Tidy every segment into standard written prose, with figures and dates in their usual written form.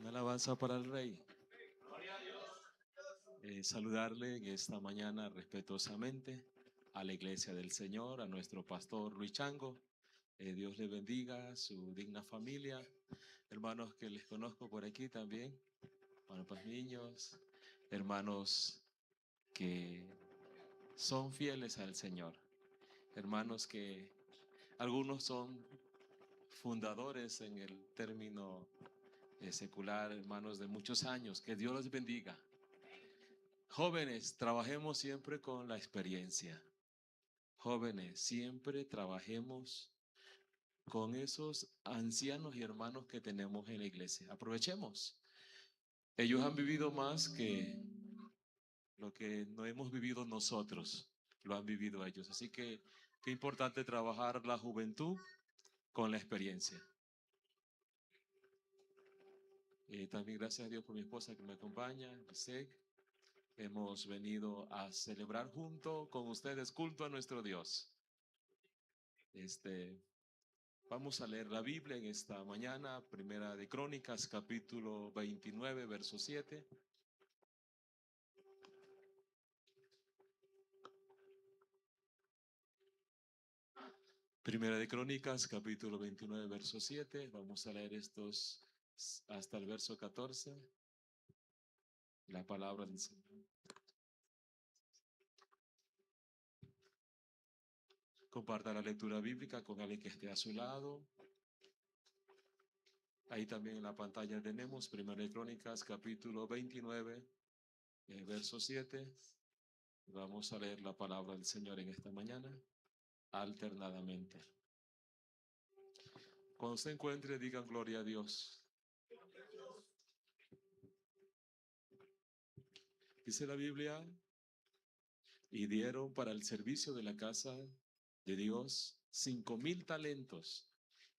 Una alabanza para el Rey. Saludarle en esta mañana respetuosamente a la Iglesia del Señor, a nuestro pastor Luis Chango. Dios le bendiga a su digna familia. Hermanos que les conozco por aquí también, hermanos pues niños, hermanos que son fieles al Señor, hermanos que algunos son fundadores en el término secular, hermanos de muchos años. Que Dios los bendiga. Jóvenes, trabajemos siempre con la experiencia. Jóvenes, siempre trabajemos con esos ancianos y hermanos que tenemos en la iglesia. Aprovechemos. Ellos han vivido más que lo que no hemos vivido nosotros. Lo han vivido ellos. Así que qué importante trabajar la juventud con la experiencia. También gracias a Dios por mi esposa que me acompaña, Giselle. Hemos venido a celebrar junto con ustedes culto a nuestro Dios. Vamos a leer la Biblia en esta mañana, Primera de Crónicas, capítulo 29, verso 7. Primera de Crónicas, capítulo 29, verso 7. Vamos a leer estos hasta el verso 14. La palabra del Señor. Comparta la lectura bíblica con alguien que esté a su lado. Ahí también en la pantalla tenemos Primera de Crónicas, capítulo 29, verso 7. Vamos a leer la palabra del Señor en esta mañana, alternadamente. Cuando se encuentre, digan gloria a Dios. Dice la Biblia, y dieron para el servicio de la casa de Dios 5,000 talentos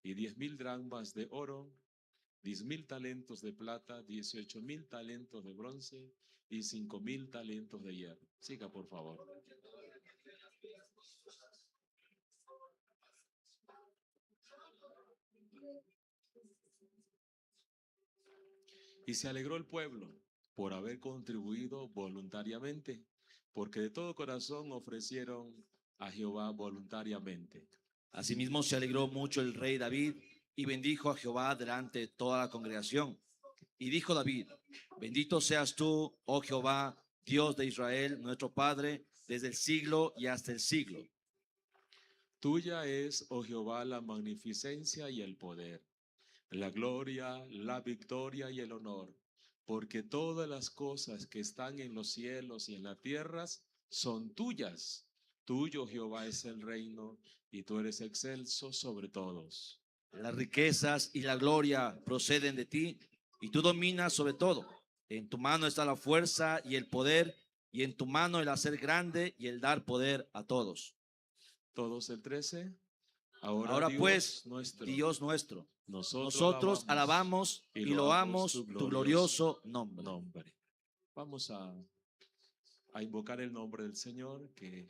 y 10,000 dracmas de oro, 10,000 talentos de plata, 18,000 talentos de bronce y 5,000 talentos de hierro. Siga, por favor. Y se alegró el pueblo por haber contribuido voluntariamente, porque de todo corazón ofrecieron a Jehová voluntariamente. Asimismo se alegró mucho el rey David y bendijo a Jehová delante de toda la congregación. Y dijo David: bendito seas tú, oh Jehová, Dios de Israel, nuestro Padre, desde el siglo y hasta el siglo. Tuya es, oh Jehová, la magnificencia y el poder, la gloria, la victoria y el honor, porque todas las cosas que están en los cielos y en las tierras son tuyas. Tuyo, Jehová, es el reino, y tú eres excelso sobre todos. Las riquezas y la gloria proceden de ti, y tú dominas sobre todo. En tu mano está la fuerza y el poder, y en tu mano el hacer grande y el dar poder a todos. Todos el 13. Ahora Dios pues, nuestro, Dios nuestro, nosotros nosotros alabamos y loamos tu glorioso nombre. Vamos a invocar el nombre del Señor, que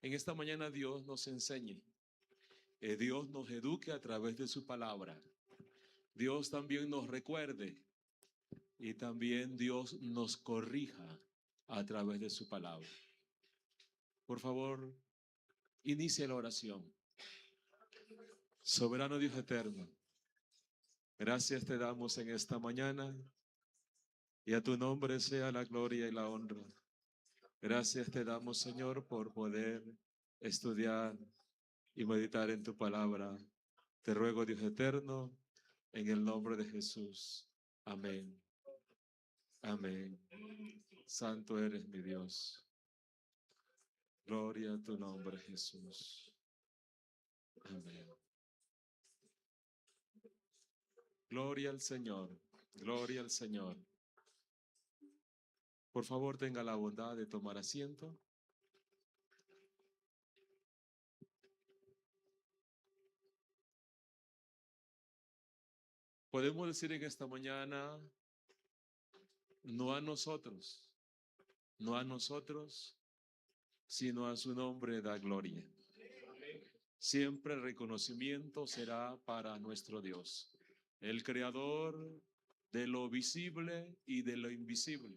en esta mañana Dios nos enseñe, Dios nos eduque a través de su palabra, Dios también nos recuerde y también Dios nos corrija a través de su palabra. Por favor, inicie la oración. Soberano Dios eterno, gracias te damos en esta mañana, y a tu nombre sea la gloria y la honra. Gracias te damos, Señor, por poder estudiar y meditar en tu palabra. Te ruego, Dios eterno, en el nombre de Jesús. Amén. Amén. Santo eres mi Dios. Gloria a tu nombre, Jesús. Amén. Gloria al Señor. Gloria al Señor. Por favor, tenga la bondad de tomar asiento. Podemos decir en esta mañana, no a nosotros, sino a su nombre da gloria. Siempre el reconocimiento será para nuestro Dios, el creador de lo visible y de lo invisible.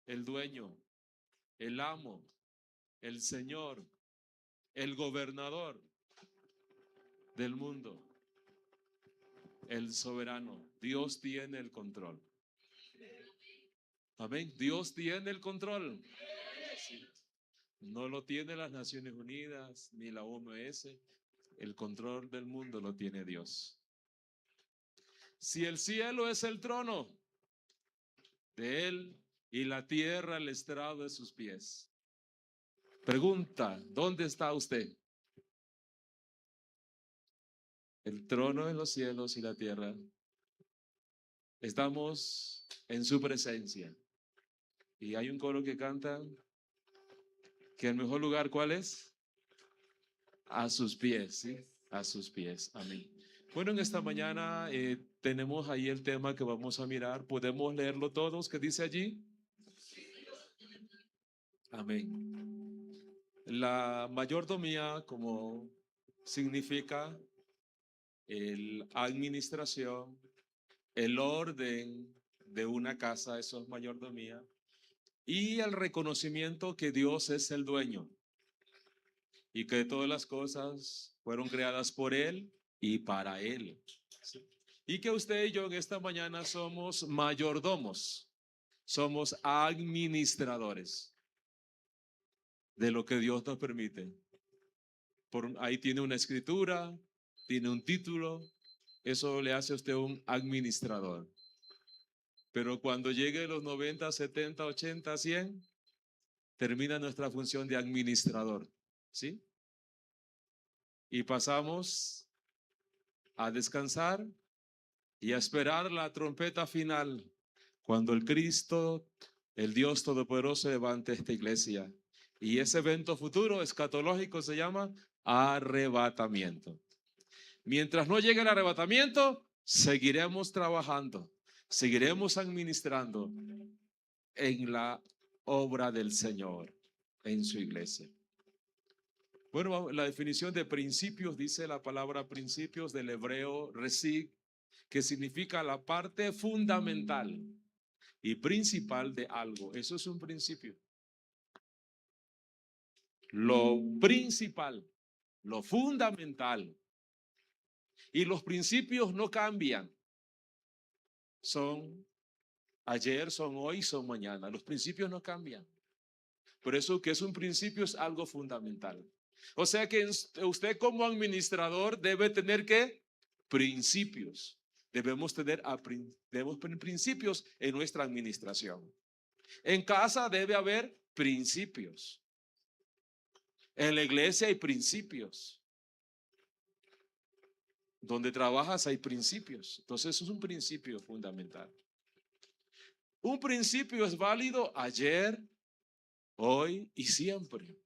El dueño, el amo, el Señor, el gobernador del mundo, el soberano. Dios tiene el control. Amén. Dios tiene el control. Sí. No lo tiene las Naciones Unidas ni la OMS. El control del mundo lo tiene Dios. Si el cielo es el trono de Él y la tierra el estrado de sus pies. Pregunta, ¿dónde está usted? El trono de los cielos y la tierra. Estamos en su presencia. Y hay un coro que canta que el mejor lugar, ¿cuál es? A sus pies, ¿sí? A sus pies. Amén. Bueno, en esta mañana tenemos ahí el tema que vamos a mirar. ¿Podemos leerlo todos? ¿Qué dice allí? Amén. La mayordomía, como significa el administración, el orden de una casa, eso es mayordomía, y el reconocimiento que Dios es el dueño y que todas las cosas fueron creadas por Él y para Él. ¿Sí? Y que usted y yo en esta mañana somos mayordomos, somos administradores de lo que Dios nos permite. Ahí tiene una escritura, tiene un título, eso le hace a usted un administrador. Pero cuando llegue los 90, 70, 80, 100, termina nuestra función de administrador, ¿sí? Y pasamos a descansar y a esperar la trompeta final cuando el Cristo, el Dios Todopoderoso, levante esta iglesia. Y ese evento futuro escatológico se llama arrebatamiento. Mientras no llegue el arrebatamiento, seguiremos trabajando, seguiremos administrando en la obra del Señor, en su iglesia. Bueno, la definición de principios dice la palabra principios del hebreo resig, que significa la parte fundamental y principal de algo. Eso es un principio. Lo principal, lo fundamental. Y los principios no cambian. Son ayer, son hoy, son mañana. Los principios no cambian. Por eso que es un principio es algo fundamental. O sea que usted como administrador debe tener ¿qué? Principios. Debemos tener principios en nuestra administración. En casa debe haber principios. En la iglesia hay principios. Donde trabajas hay principios. Entonces eso es un principio fundamental. Un principio es válido ayer, hoy y siempre.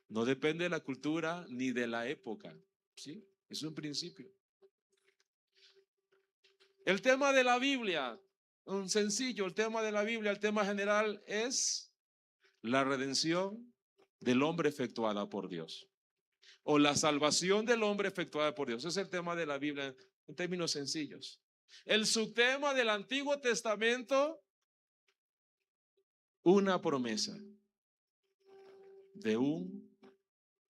No depende de la cultura ni de la época. ¿Sí? Es un principio. El tema de la Biblia, un sencillo, el tema de la Biblia, el tema general es la redención del hombre efectuada por Dios. O la salvación del hombre efectuada por Dios. Ese es el tema de la Biblia en términos sencillos. El subtema del Antiguo Testamento, una promesa de un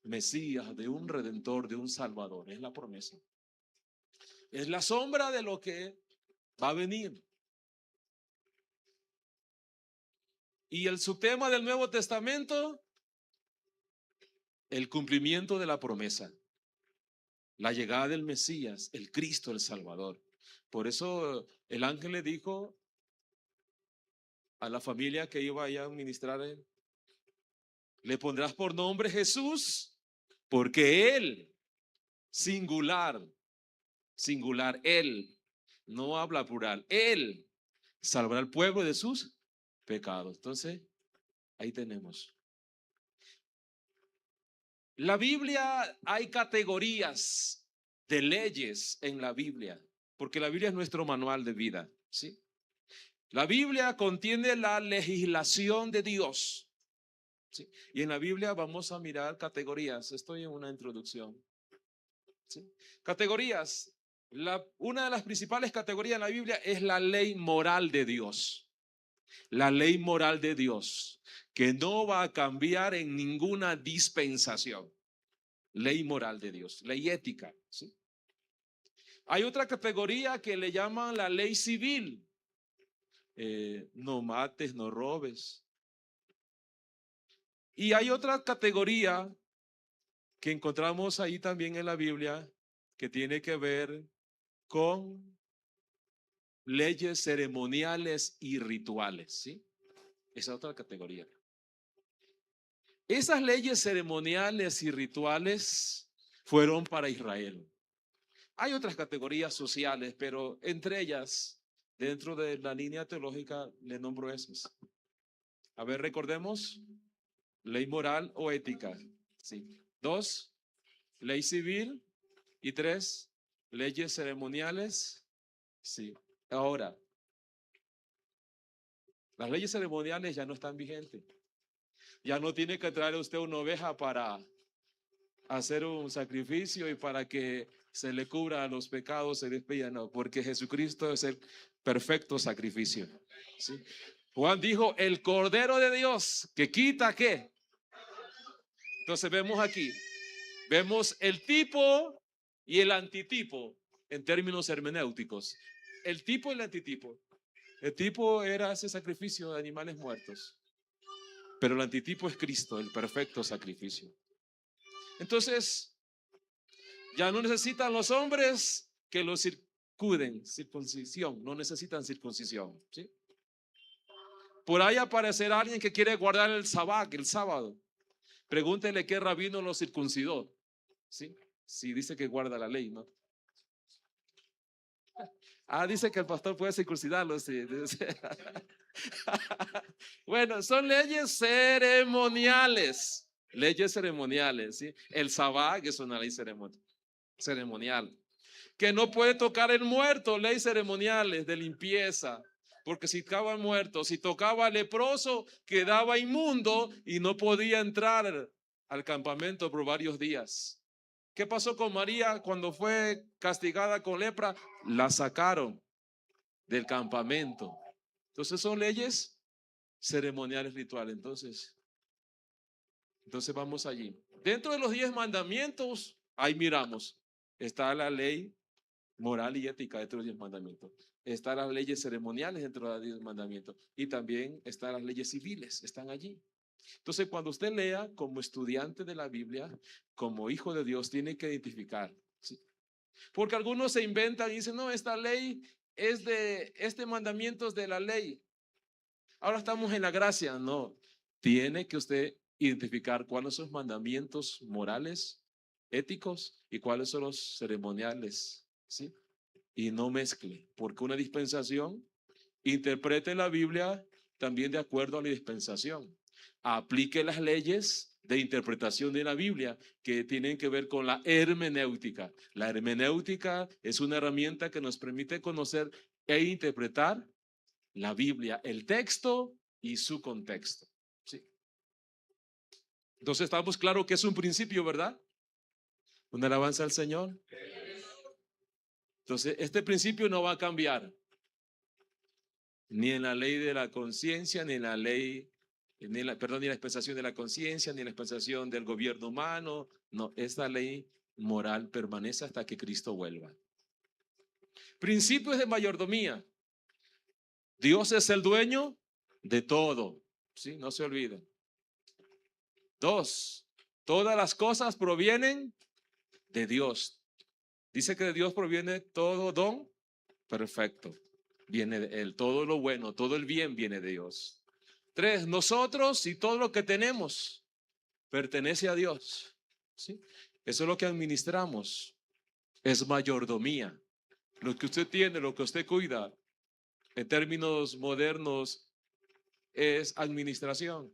Mesías, de un Redentor, de un Salvador. Es la promesa. Es la sombra de lo que va a venir. Y el subtema del Nuevo Testamento, el cumplimiento de la promesa. La llegada del Mesías, el Cristo, el Salvador. Por eso el ángel le dijo a la familia que iba a ministrar, le pondrás por nombre Jesús, porque Él, singular, Él, no habla plural, Él salvará al pueblo de sus pecados. Entonces, ahí tenemos. La Biblia, hay categorías de leyes en la Biblia, porque la Biblia es nuestro manual de vida, ¿sí? La Biblia contiene la legislación de Dios, ¿sí? Y en la Biblia vamos a mirar categorías. Estoy en una introducción, ¿sí? Categorías. Una de las principales categorías en la Biblia es la ley moral de Dios. La ley moral de Dios, que no va a cambiar en ninguna dispensación. Ley moral de Dios, ley ética, ¿sí? Hay otra categoría que le llaman la ley civil. No mates, no robes. Y hay otra categoría que encontramos ahí también en la Biblia que tiene que ver con leyes ceremoniales y rituales, ¿sí? Esa otra categoría. Esas leyes ceremoniales y rituales fueron para Israel. Hay otras categorías sociales, pero entre ellas, dentro de la línea teológica, le nombro esas. A ver, recordemos, ley moral o ética. Sí. 2, ley civil. Y 3, leyes ceremoniales. Sí. Ahora, las leyes ceremoniales ya no están vigentes. Ya no tiene que traer usted una oveja para hacer un sacrificio y para que se le cubra los pecados, se despida, no, porque Jesucristo es el perfecto sacrificio. ¿Sí? Juan dijo, el Cordero de Dios, que quita ¿qué? Entonces vemos aquí, vemos el tipo y el antitipo en términos hermenéuticos. El tipo y el antitipo. El tipo era ese sacrificio de animales muertos, pero el antitipo es Cristo, el perfecto sacrificio. Entonces, ya no necesitan los hombres que los circunden, circuncisión, no necesitan circuncisión, ¿sí? Por ahí aparecerá alguien que quiere guardar el sábado. Pregúntele qué rabino lo circuncidó, ¿sí? Si dice que guarda la ley, ¿no? Dice que el pastor puede circuncidarlo, sí. Bueno, son leyes ceremoniales. Leyes ceremoniales, ¿sí? El sabbat es una ley ceremonial. Que no puede tocar el muerto, leyes ceremoniales de limpieza. Porque si tocaba muerto, si tocaba leproso, quedaba inmundo y no podía entrar al campamento por varios días. ¿Qué pasó con María cuando fue castigada con lepra? La sacaron del campamento. Entonces son leyes ceremoniales rituales. Entonces vamos allí. Dentro de los 10 mandamientos, ahí miramos, está la ley moral y ética dentro de los 10 mandamientos. Están las leyes ceremoniales dentro de los 10 mandamientos. Y también están las leyes civiles, están allí. Entonces, cuando usted lea como estudiante de la Biblia, como hijo de Dios, tiene que identificar, ¿sí? Porque algunos se inventan y dicen, no, esta ley es este mandamiento es de la ley. Ahora estamos en la gracia. No, tiene que usted identificar cuáles son los mandamientos morales, éticos y cuáles son los ceremoniales, ¿sí? Y no mezcle, porque una dispensación interprete la Biblia también de acuerdo a la dispensación. Aplique las leyes de interpretación de la Biblia que tienen que ver con la hermenéutica. La hermenéutica es una herramienta que nos permite conocer e interpretar la Biblia, el texto y su contexto. ¿Sí? Entonces estamos claros que es un principio, ¿verdad? Una alabanza al Señor. Entonces, este principio no va a cambiar. Ni en la ley de la conciencia, ni en la ley, ni en la dispensación de la conciencia, ni en la dispensación del gobierno humano. No, esta ley moral permanece hasta que Cristo vuelva. Principios de mayordomía. Dios es el dueño de todo. ¿Sí? No se olviden. 2, todas las cosas provienen de Dios. Dice que de Dios proviene todo don perfecto. Viene de Él. Todo lo bueno, todo el bien viene de Dios. 3, nosotros y todo lo que tenemos pertenece a Dios. ¿Sí? Eso es lo que administramos. Es mayordomía. Lo que usted tiene, lo que usted cuida, en términos modernos, es administración.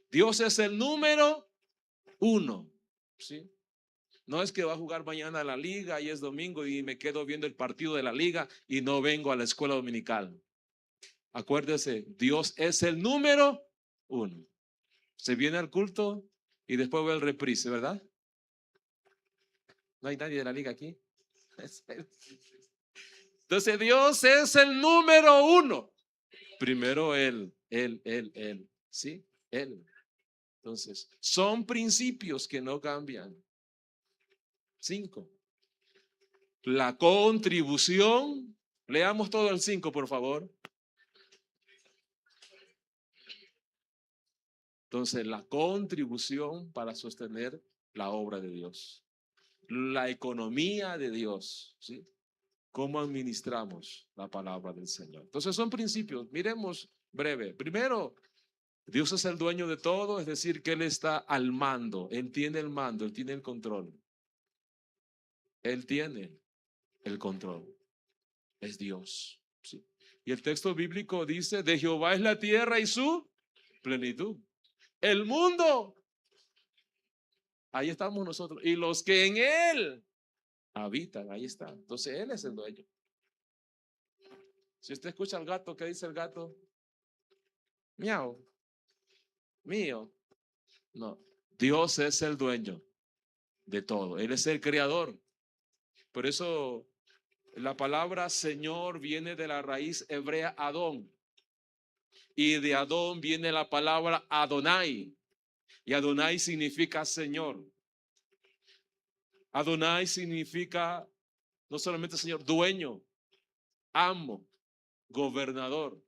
Dios es el número 1. ¿Sí? No es que va a jugar mañana a la liga y es domingo y me quedo viendo el partido de la liga y no vengo a la escuela dominical. Acuérdese, Dios es el número 1. Se viene al culto y después ve el reprise, ¿verdad? ¿No hay nadie de la liga aquí? Entonces Dios es el número uno. Primero Él, ¿sí? Él. Entonces, son principios que no cambian. 5. La contribución. Leamos todo el 5, por favor. Entonces, la contribución para sostener la obra de Dios. La economía de Dios, ¿sí? ¿Cómo administramos la palabra del Señor? Entonces, son principios. Miremos breve. Primero, Dios es el dueño de todo, es decir, que Él está al mando. Él tiene el mando, Él tiene el control. Él tiene el control. Es Dios, ¿sí? Y el texto bíblico dice, de Jehová es la tierra y su plenitud. El mundo, ahí estamos nosotros. Y los que en Él habitan, ahí está. Entonces Él es el dueño. Si usted escucha al gato, ¿qué dice el gato? Miau, mío. No, Dios es el dueño de todo. Él es el creador. Por eso la palabra Señor viene de la raíz hebrea Adón. Y de Adón viene la palabra Adonai. Y Adonai significa Señor. Adonai significa no solamente Señor, dueño, amo, gobernador.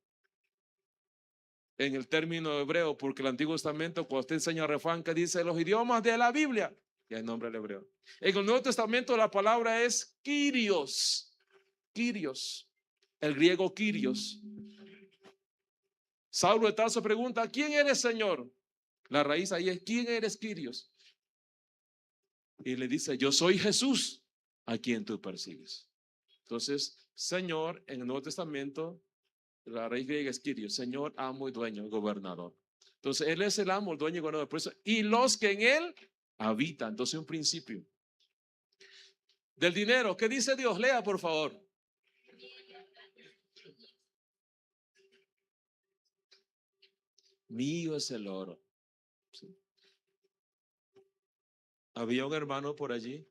En el término hebreo, porque el Antiguo Testamento, cuando usted enseña a refrán que dice los idiomas de la Biblia, ya el nombre del hebreo. En el Nuevo Testamento la palabra es Kyrios. Kyrios. El griego Kyrios. Saulo de Tarso pregunta, ¿quién eres, Señor? La raíz ahí es, ¿quién eres, Kyrios? Y le dice, yo soy Jesús, a quien tú persigues. Entonces, Señor, en el Nuevo Testamento, la raíz griega es Kyrios, Señor, amo y dueño, gobernador. Entonces, Él es el amo, el dueño y gobernador. Por eso, y los que en Él habitan. Entonces, un principio. Del dinero, ¿qué dice Dios? Lea, por favor. Mío es el oro. Sí. Había un hermano por allí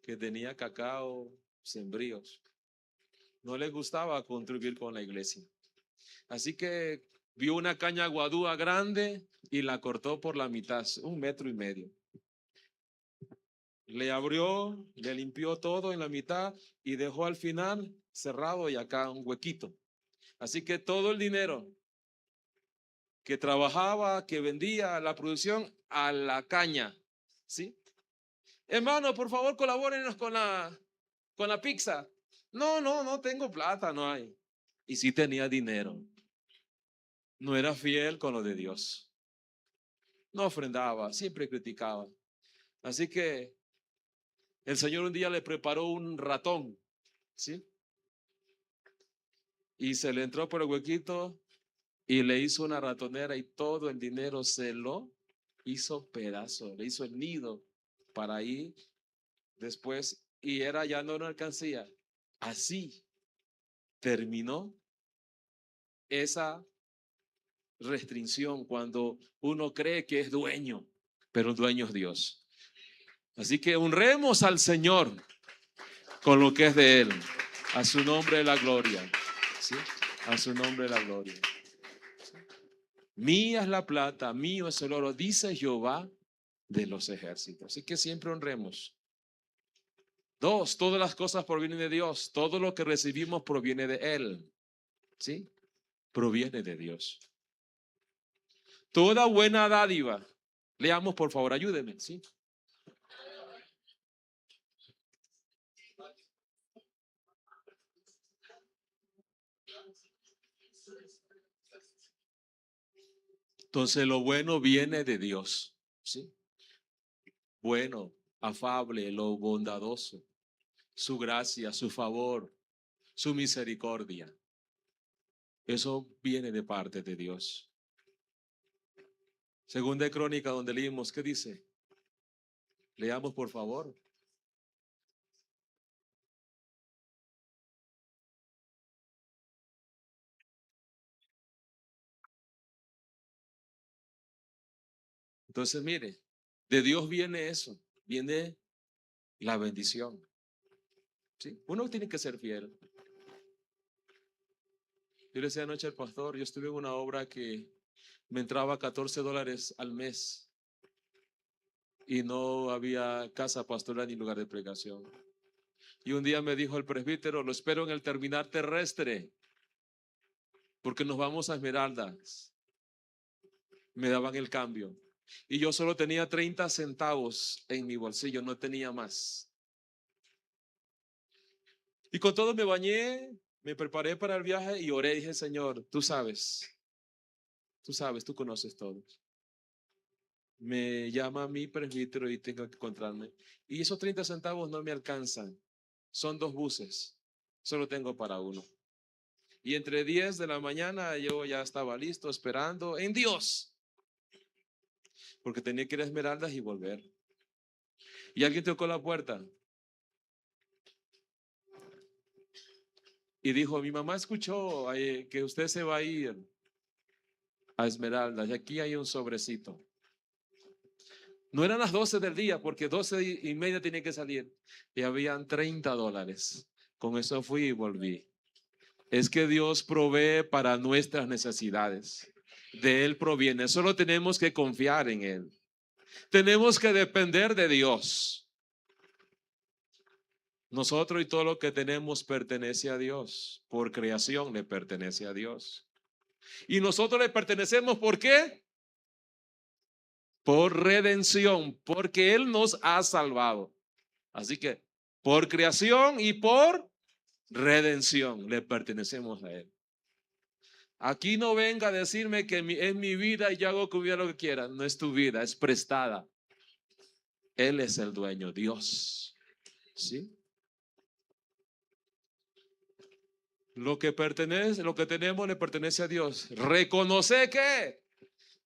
que tenía cacao, sembríos. No le gustaba contribuir con la iglesia. Así que vio una caña guadúa grande y la cortó por la mitad, 1,5 metros. Le abrió, le limpió todo en la mitad y dejó al final cerrado y acá un huequito. Así que todo el dinero que trabajaba, que vendía la producción a la caña, ¿sí? Hermano, por favor, colabórenos con la pizza. No tengo plata, no hay. Y sí tenía dinero. No era fiel con lo de Dios. No ofrendaba, siempre criticaba. Así que el Señor un día le preparó un ratón, ¿sí? Y se le entró por el huequito y le hizo una ratonera y todo el dinero se lo hizo pedazo, le hizo el nido para ir después y era ya no una alcancía. Así terminó esa restricción cuando uno cree que es dueño, pero el dueño es Dios. Así que honremos al Señor con lo que es de Él. A su nombre la gloria. ¿Sí? A su nombre la gloria. ¿Sí? Mía es la plata, mío es el oro, dice Jehová de los ejércitos. Así que siempre honremos. 2, todas las cosas provienen de Dios. Todo lo que recibimos proviene de Él. ¿Sí? Proviene de Dios. Toda buena dádiva. Leamos, por favor, ayúdenme. ¿Sí? Entonces lo bueno viene de Dios. ¿Sí? Bueno, afable, lo bondadoso. Su gracia, su favor, su misericordia. Eso viene de parte de Dios. Segunda de Crónica, donde leímos, ¿qué dice? Leamos, por favor. Entonces, mire, de Dios viene eso, viene la bendición. ¿sí? Uno tiene que ser fiel. Yo le decía anoche al pastor, yo estuve en una obra que me entraba $14 al mes y no había casa pastoral ni lugar de predicación. Y un día me dijo el presbítero, lo espero en el terminal terrestre, porque nos vamos a Esmeraldas. Me daban el cambio. Y yo solo tenía 30 centavos en mi bolsillo, no tenía más. Y con todo me bañé, me preparé para el viaje y oré. Dije, Señor, tú sabes, tú conoces todo. Me llama mi presbítero y tengo que encontrarme. Y esos 30 centavos no me alcanzan. Son 2 buses. Solo tengo para uno. Y entre 10 de la mañana yo ya estaba listo, esperando en Dios. Porque tenía que ir a Esmeraldas y volver. Y alguien tocó la puerta. Y dijo, mi mamá escuchó que usted se va a ir a Esmeraldas. Y aquí hay un sobrecito. No eran las 12 del día, porque 12:30 tenía que salir. Y habían $30. Con eso fui y volví. Es que Dios provee para nuestras necesidades. De Él proviene. Solo tenemos que confiar en Él. Tenemos que depender de Dios. Nosotros y todo lo que tenemos pertenece a Dios. Por creación le pertenece a Dios. Y nosotros le pertenecemos, ¿por qué? Por redención, porque Él nos ha salvado. Así que por creación y por redención le pertenecemos a Él. Aquí no venga a decirme que es mi vida y yo hago con mi vida lo que quiera. No es tu vida, es prestada. Él es el dueño, Dios. ¿Sí? Lo que tenemos le pertenece a Dios. Reconoce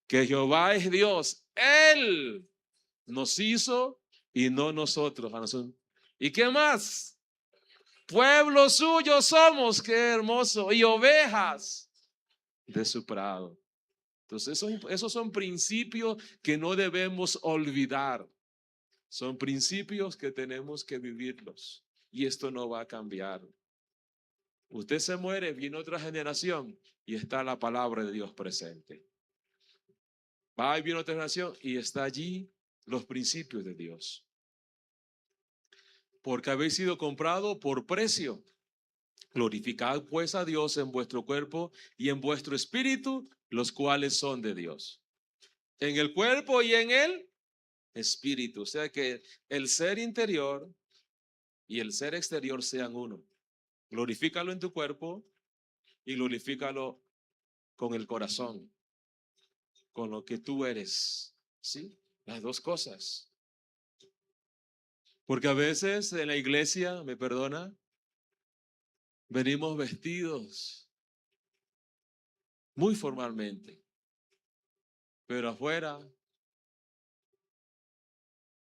que Jehová es Dios. Él nos hizo y no nosotros. ¿Y qué más? Pueblo suyo somos, qué hermoso. Y ovejas de su prado. Entonces esos son principios que no debemos olvidar. Son principios que tenemos que vivirlos. Y esto no va a cambiar. Usted se muere, viene otra generación y está la palabra de Dios presente. Va y viene otra generación y está allí los principios de Dios. Porque habéis sido comprado por precio. Glorificad pues a Dios en vuestro cuerpo y en vuestro espíritu, los cuales son de Dios. En el cuerpo y en el espíritu. O sea que el ser interior y el ser exterior sean uno. Glorifícalo en tu cuerpo y glorifícalo con el corazón, con lo que tú eres. ¿Sí? Las dos cosas. Porque a veces en la iglesia, me perdona, venimos vestidos muy formalmente, pero afuera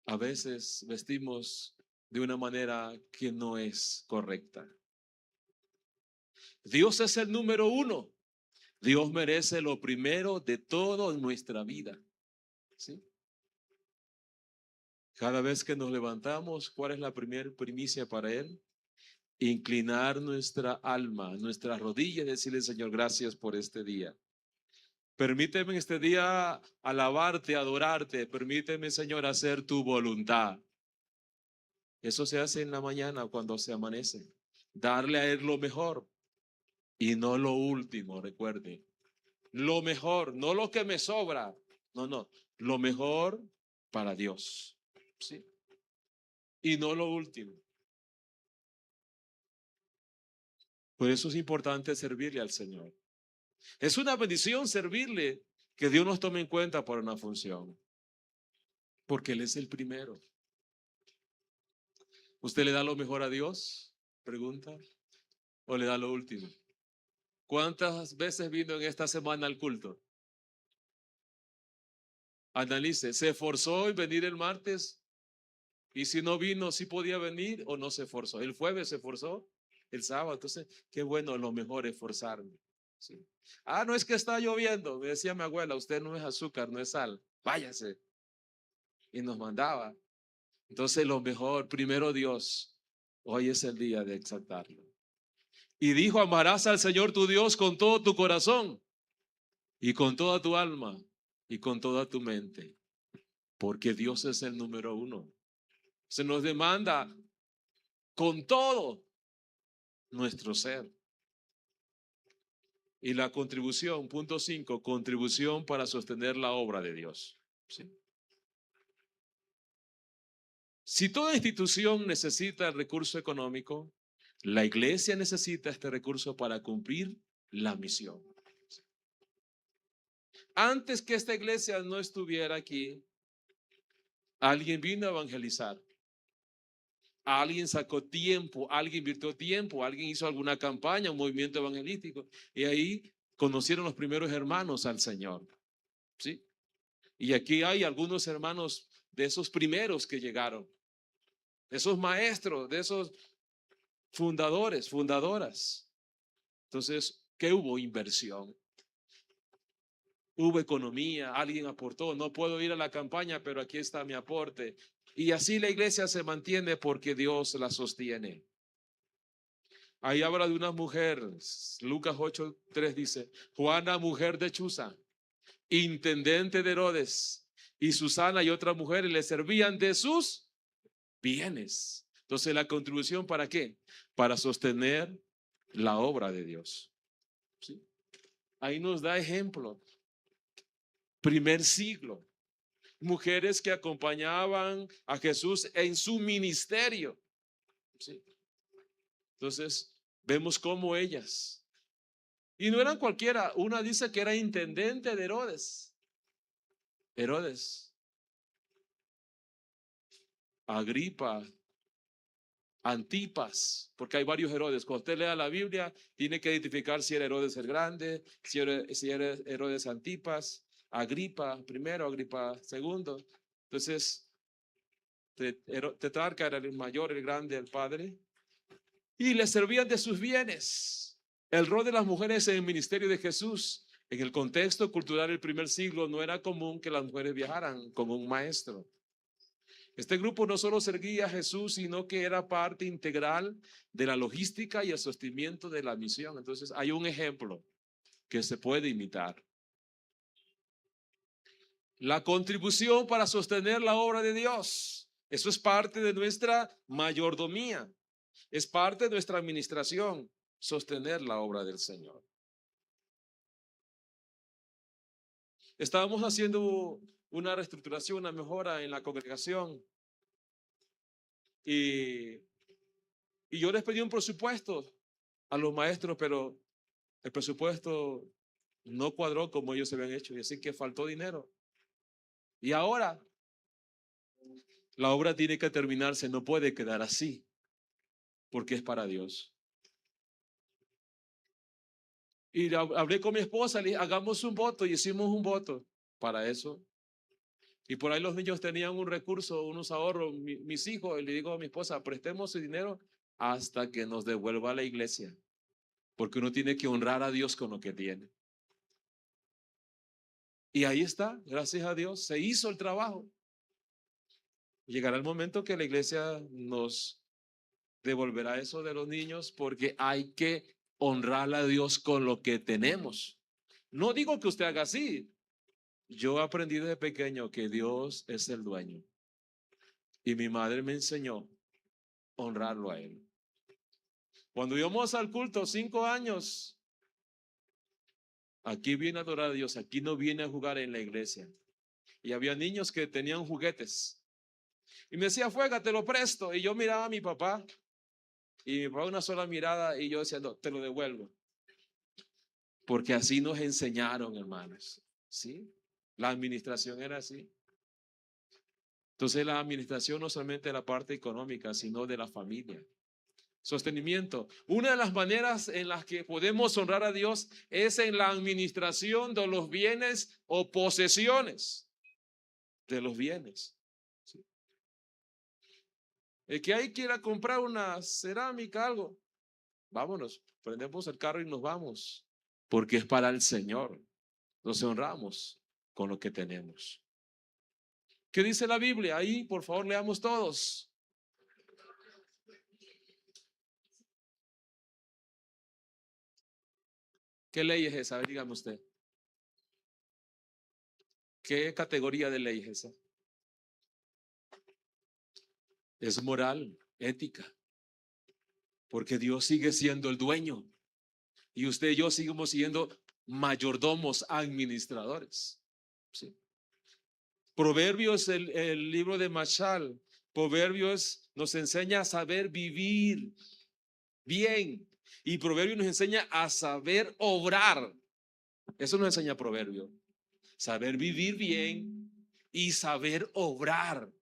a veces vestimos de una manera que no es correcta. Dios es el número uno. Dios merece lo primero de todo en nuestra vida. ¿Sí? Cada vez que nos levantamos, ¿cuál es la primera primicia para Él? Inclinar nuestra alma, nuestras rodillas y decirle, Señor, gracias por este día. Permíteme en este día alabarte, adorarte. Permíteme, Señor, hacer tu voluntad. Eso se hace en la mañana cuando se amanece. Darle a Él lo mejor y no lo último, recuerde. Lo mejor, no lo que me sobra. No, lo mejor para Dios. ¿Sí? Y no lo último. Por eso es importante servirle al Señor. Es una bendición servirle, que Dios nos tome en cuenta para una función. Porque Él es el primero. ¿Usted le da lo mejor a Dios? Pregunta. ¿O le da lo último? ¿Cuántas veces vino en esta semana al culto? Analice, ¿se esforzó en venir el martes? Y si no vino, ¿sí podía venir o no se esforzó? El jueves se esforzó, el sábado. Entonces, qué bueno, lo mejor es esforzarme. ¿Sí? Ah, no es que está lloviendo. Me decía mi abuela, usted no es azúcar, no es sal. Váyase. Y nos mandaba. Entonces, lo mejor, primero Dios. Hoy es el día de exaltarlo. Y dijo, amarás al Señor tu Dios con todo tu corazón y con toda tu alma y con toda tu mente, porque Dios es el número uno. Se nos demanda con todo nuestro ser. Y la contribución, punto 5, contribución para sostener la obra de Dios. ¿Sí? Si toda institución necesita el recurso económico, la iglesia necesita este recurso para cumplir la misión. Antes que esta iglesia no estuviera aquí, alguien vino a evangelizar. Alguien sacó tiempo, alguien invirtió tiempo, alguien hizo alguna campaña, un movimiento evangelístico. Y ahí conocieron los primeros hermanos al Señor. ¿Sí? Y aquí hay algunos hermanos de esos primeros que llegaron. De esos maestros, de esos fundadores, fundadoras. Entonces, ¿qué hubo? Inversión. Hubo economía, alguien aportó. No puedo ir a la campaña, pero aquí está mi aporte. Y así la iglesia se mantiene porque Dios la sostiene. Ahí habla de una mujer, Lucas 8:3 dice, Juana, mujer de Chuza, intendente de Herodes, y Susana y otras mujeres le servían de sus bienes. Entonces, la contribución, ¿para qué? Para sostener la obra de Dios. ¿Sí? Ahí nos da ejemplo. Primer siglo. Mujeres que acompañaban a Jesús en su ministerio. ¿Sí? Entonces, vemos cómo ellas. Y no eran cualquiera. Una dice que era intendente de Herodes. Herodes. Agripa. Antipas, porque hay varios Herodes. Cuando usted lea la Biblia, tiene que identificar si era Herodes el Grande, si era Herodes Antipas, Agripa primero, Agripa segundo. Entonces, Tetrarca era el mayor, el grande, el padre, y le servían de sus bienes. El rol de las mujeres en el ministerio de Jesús, en el contexto cultural del primer siglo, no era común que las mujeres viajaran con un maestro. Este grupo no solo servía a Jesús, sino que era parte integral de la logística y el sostenimiento de la misión. Entonces hay un ejemplo que se puede imitar. La contribución para sostener la obra de Dios. Eso es parte de nuestra mayordomía. Es parte de nuestra administración, sostener la obra del Señor. Estábamos haciendo una reestructuración, una mejora en la congregación. Y yo les pedí un presupuesto a los maestros, pero el presupuesto no cuadró como ellos se habían hecho, y así que faltó dinero. Y ahora la obra tiene que terminarse, no puede quedar así, porque es para Dios. Y hablé con mi esposa, le dije, hagamos un voto, y hicimos un voto para eso. Y por ahí los niños tenían un recurso, unos ahorros, mis hijos, y le digo a mi esposa, prestemos su dinero hasta que nos devuelva a la iglesia, porque uno tiene que honrar a Dios con lo que tiene. Y ahí está, gracias a Dios, se hizo el trabajo. Llegará el momento que la iglesia nos devolverá eso de los niños, porque hay que honrar a Dios con lo que tenemos. No digo que usted haga así. Yo aprendí desde pequeño que Dios es el dueño. Y mi madre me enseñó a honrarlo a Él. Cuando íbamos al culto, 5 años, aquí viene a adorar a Dios, aquí no viene a jugar en la iglesia. Y había niños que tenían juguetes. Y me decía, Fuega, te lo presto. Y yo miraba a mi papá. Y mi papá una sola mirada y yo decía, no, te lo devuelvo. Porque así nos enseñaron, hermanos. ¿Sí? La administración era así. Entonces la administración no solamente de la parte económica, sino de la familia. Sostenimiento. Una de las maneras en las que podemos honrar a Dios es en la administración de los bienes o posesiones de los bienes. ¿Sí? El que ahí quiera comprar una cerámica, algo, vámonos, prendemos el carro y nos vamos, porque es para el Señor. Nos honramos con lo que tenemos. ¿Qué dice la Biblia? Ahí, por favor, leamos todos. ¿Qué ley es esa? A ver, dígame usted. ¿Qué categoría de ley es esa? Es moral, ética, porque Dios sigue siendo el dueño y usted y yo seguimos siendo mayordomos, administradores. ¿Sí? Proverbios, el libro de Machal, Proverbios nos enseña a saber vivir bien y Proverbios nos enseña a saber obrar. Eso nos enseña Proverbio. Saber vivir bien y saber obrar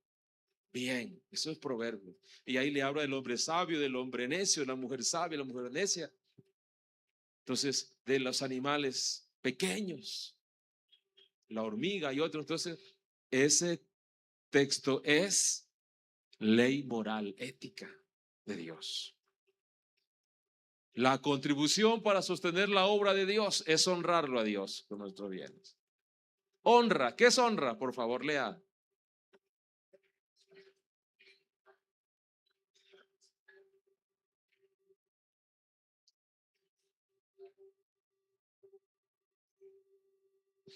bien. Eso es Proverbio. Y ahí le habla del hombre sabio, del hombre necio, la mujer sabia, la mujer necia. Entonces, de los animales pequeños, la hormiga y otros. Entonces, ese texto es ley moral, ética de Dios. La contribución para sostener la obra de Dios es honrarlo a Dios con nuestros bienes. Honra, ¿qué es honra? Por favor, lea.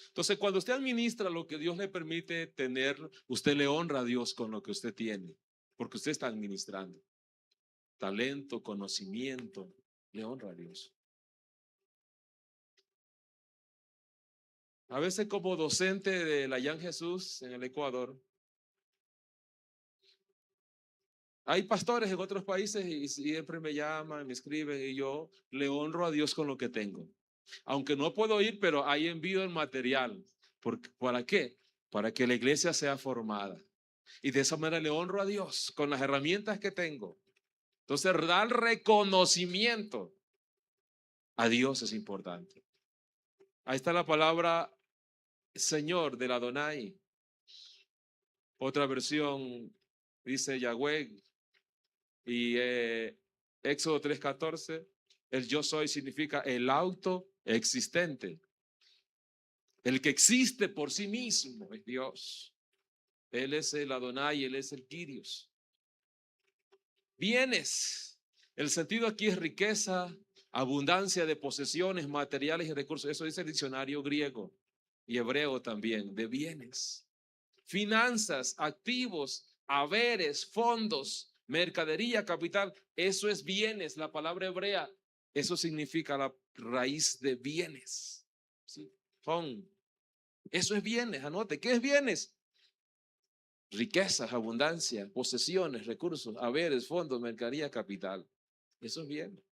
Entonces, cuando usted administra lo que Dios le permite tener, usted le honra a Dios con lo que usted tiene, porque usted está administrando. Talento, conocimiento, le honra a Dios. A veces como docente de la Yan Jesús en el Ecuador, hay pastores en otros países y siempre me llaman, me escriben y yo le honro a Dios con lo que tengo. Aunque no puedo ir, pero ahí envío el material. ¿Para qué? Para que la iglesia sea formada. Y de esa manera le honro a Dios con las herramientas que tengo. Entonces, dar reconocimiento a Dios es importante. Ahí está la palabra Señor del Adonai. Otra versión dice Yahweh. Y Éxodo 3:14, el yo soy significa el autoexistente. El que existe por sí mismo es Dios. Él es el Adonai, Él es el Kyrios. Bienes. El sentido aquí es riqueza, abundancia de posesiones, materiales y recursos. Eso dice el diccionario griego y hebreo también, de bienes. Finanzas, activos, haberes, fondos, mercadería, capital. Eso es bienes, la palabra hebrea. Eso significa la raíz de bienes. ¿Sí? Eso es bienes, anote. ¿Qué es bienes? Riquezas, abundancia, posesiones, recursos, haberes, fondos, mercadería, capital. Eso es bien.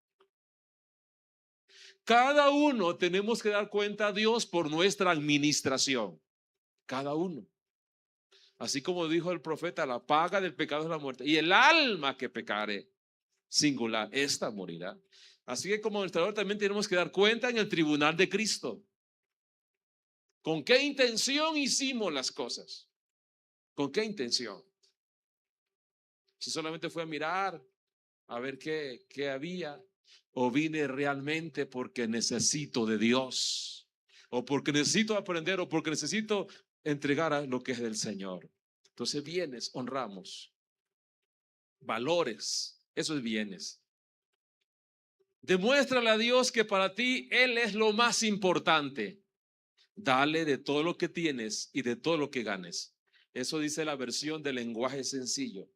Cada uno tenemos que dar cuenta a Dios por nuestra administración. Cada uno. Así como dijo el profeta, la paga del pecado es la muerte. Y el alma que pecare, singular, esta morirá. Así que como administrador también tenemos que dar cuenta en el tribunal de Cristo. ¿Con qué intención hicimos las cosas? ¿Con qué intención? Si solamente fue a mirar, a ver qué había, o vine realmente porque necesito de Dios, o porque necesito aprender, o porque necesito entregar a lo que es del Señor. Entonces bienes, honramos. Valores, eso es bienes. Demuéstrale a Dios que para ti Él es lo más importante. Dale de todo lo que tienes y de todo lo que ganes. Eso dice la versión del lenguaje sencillo.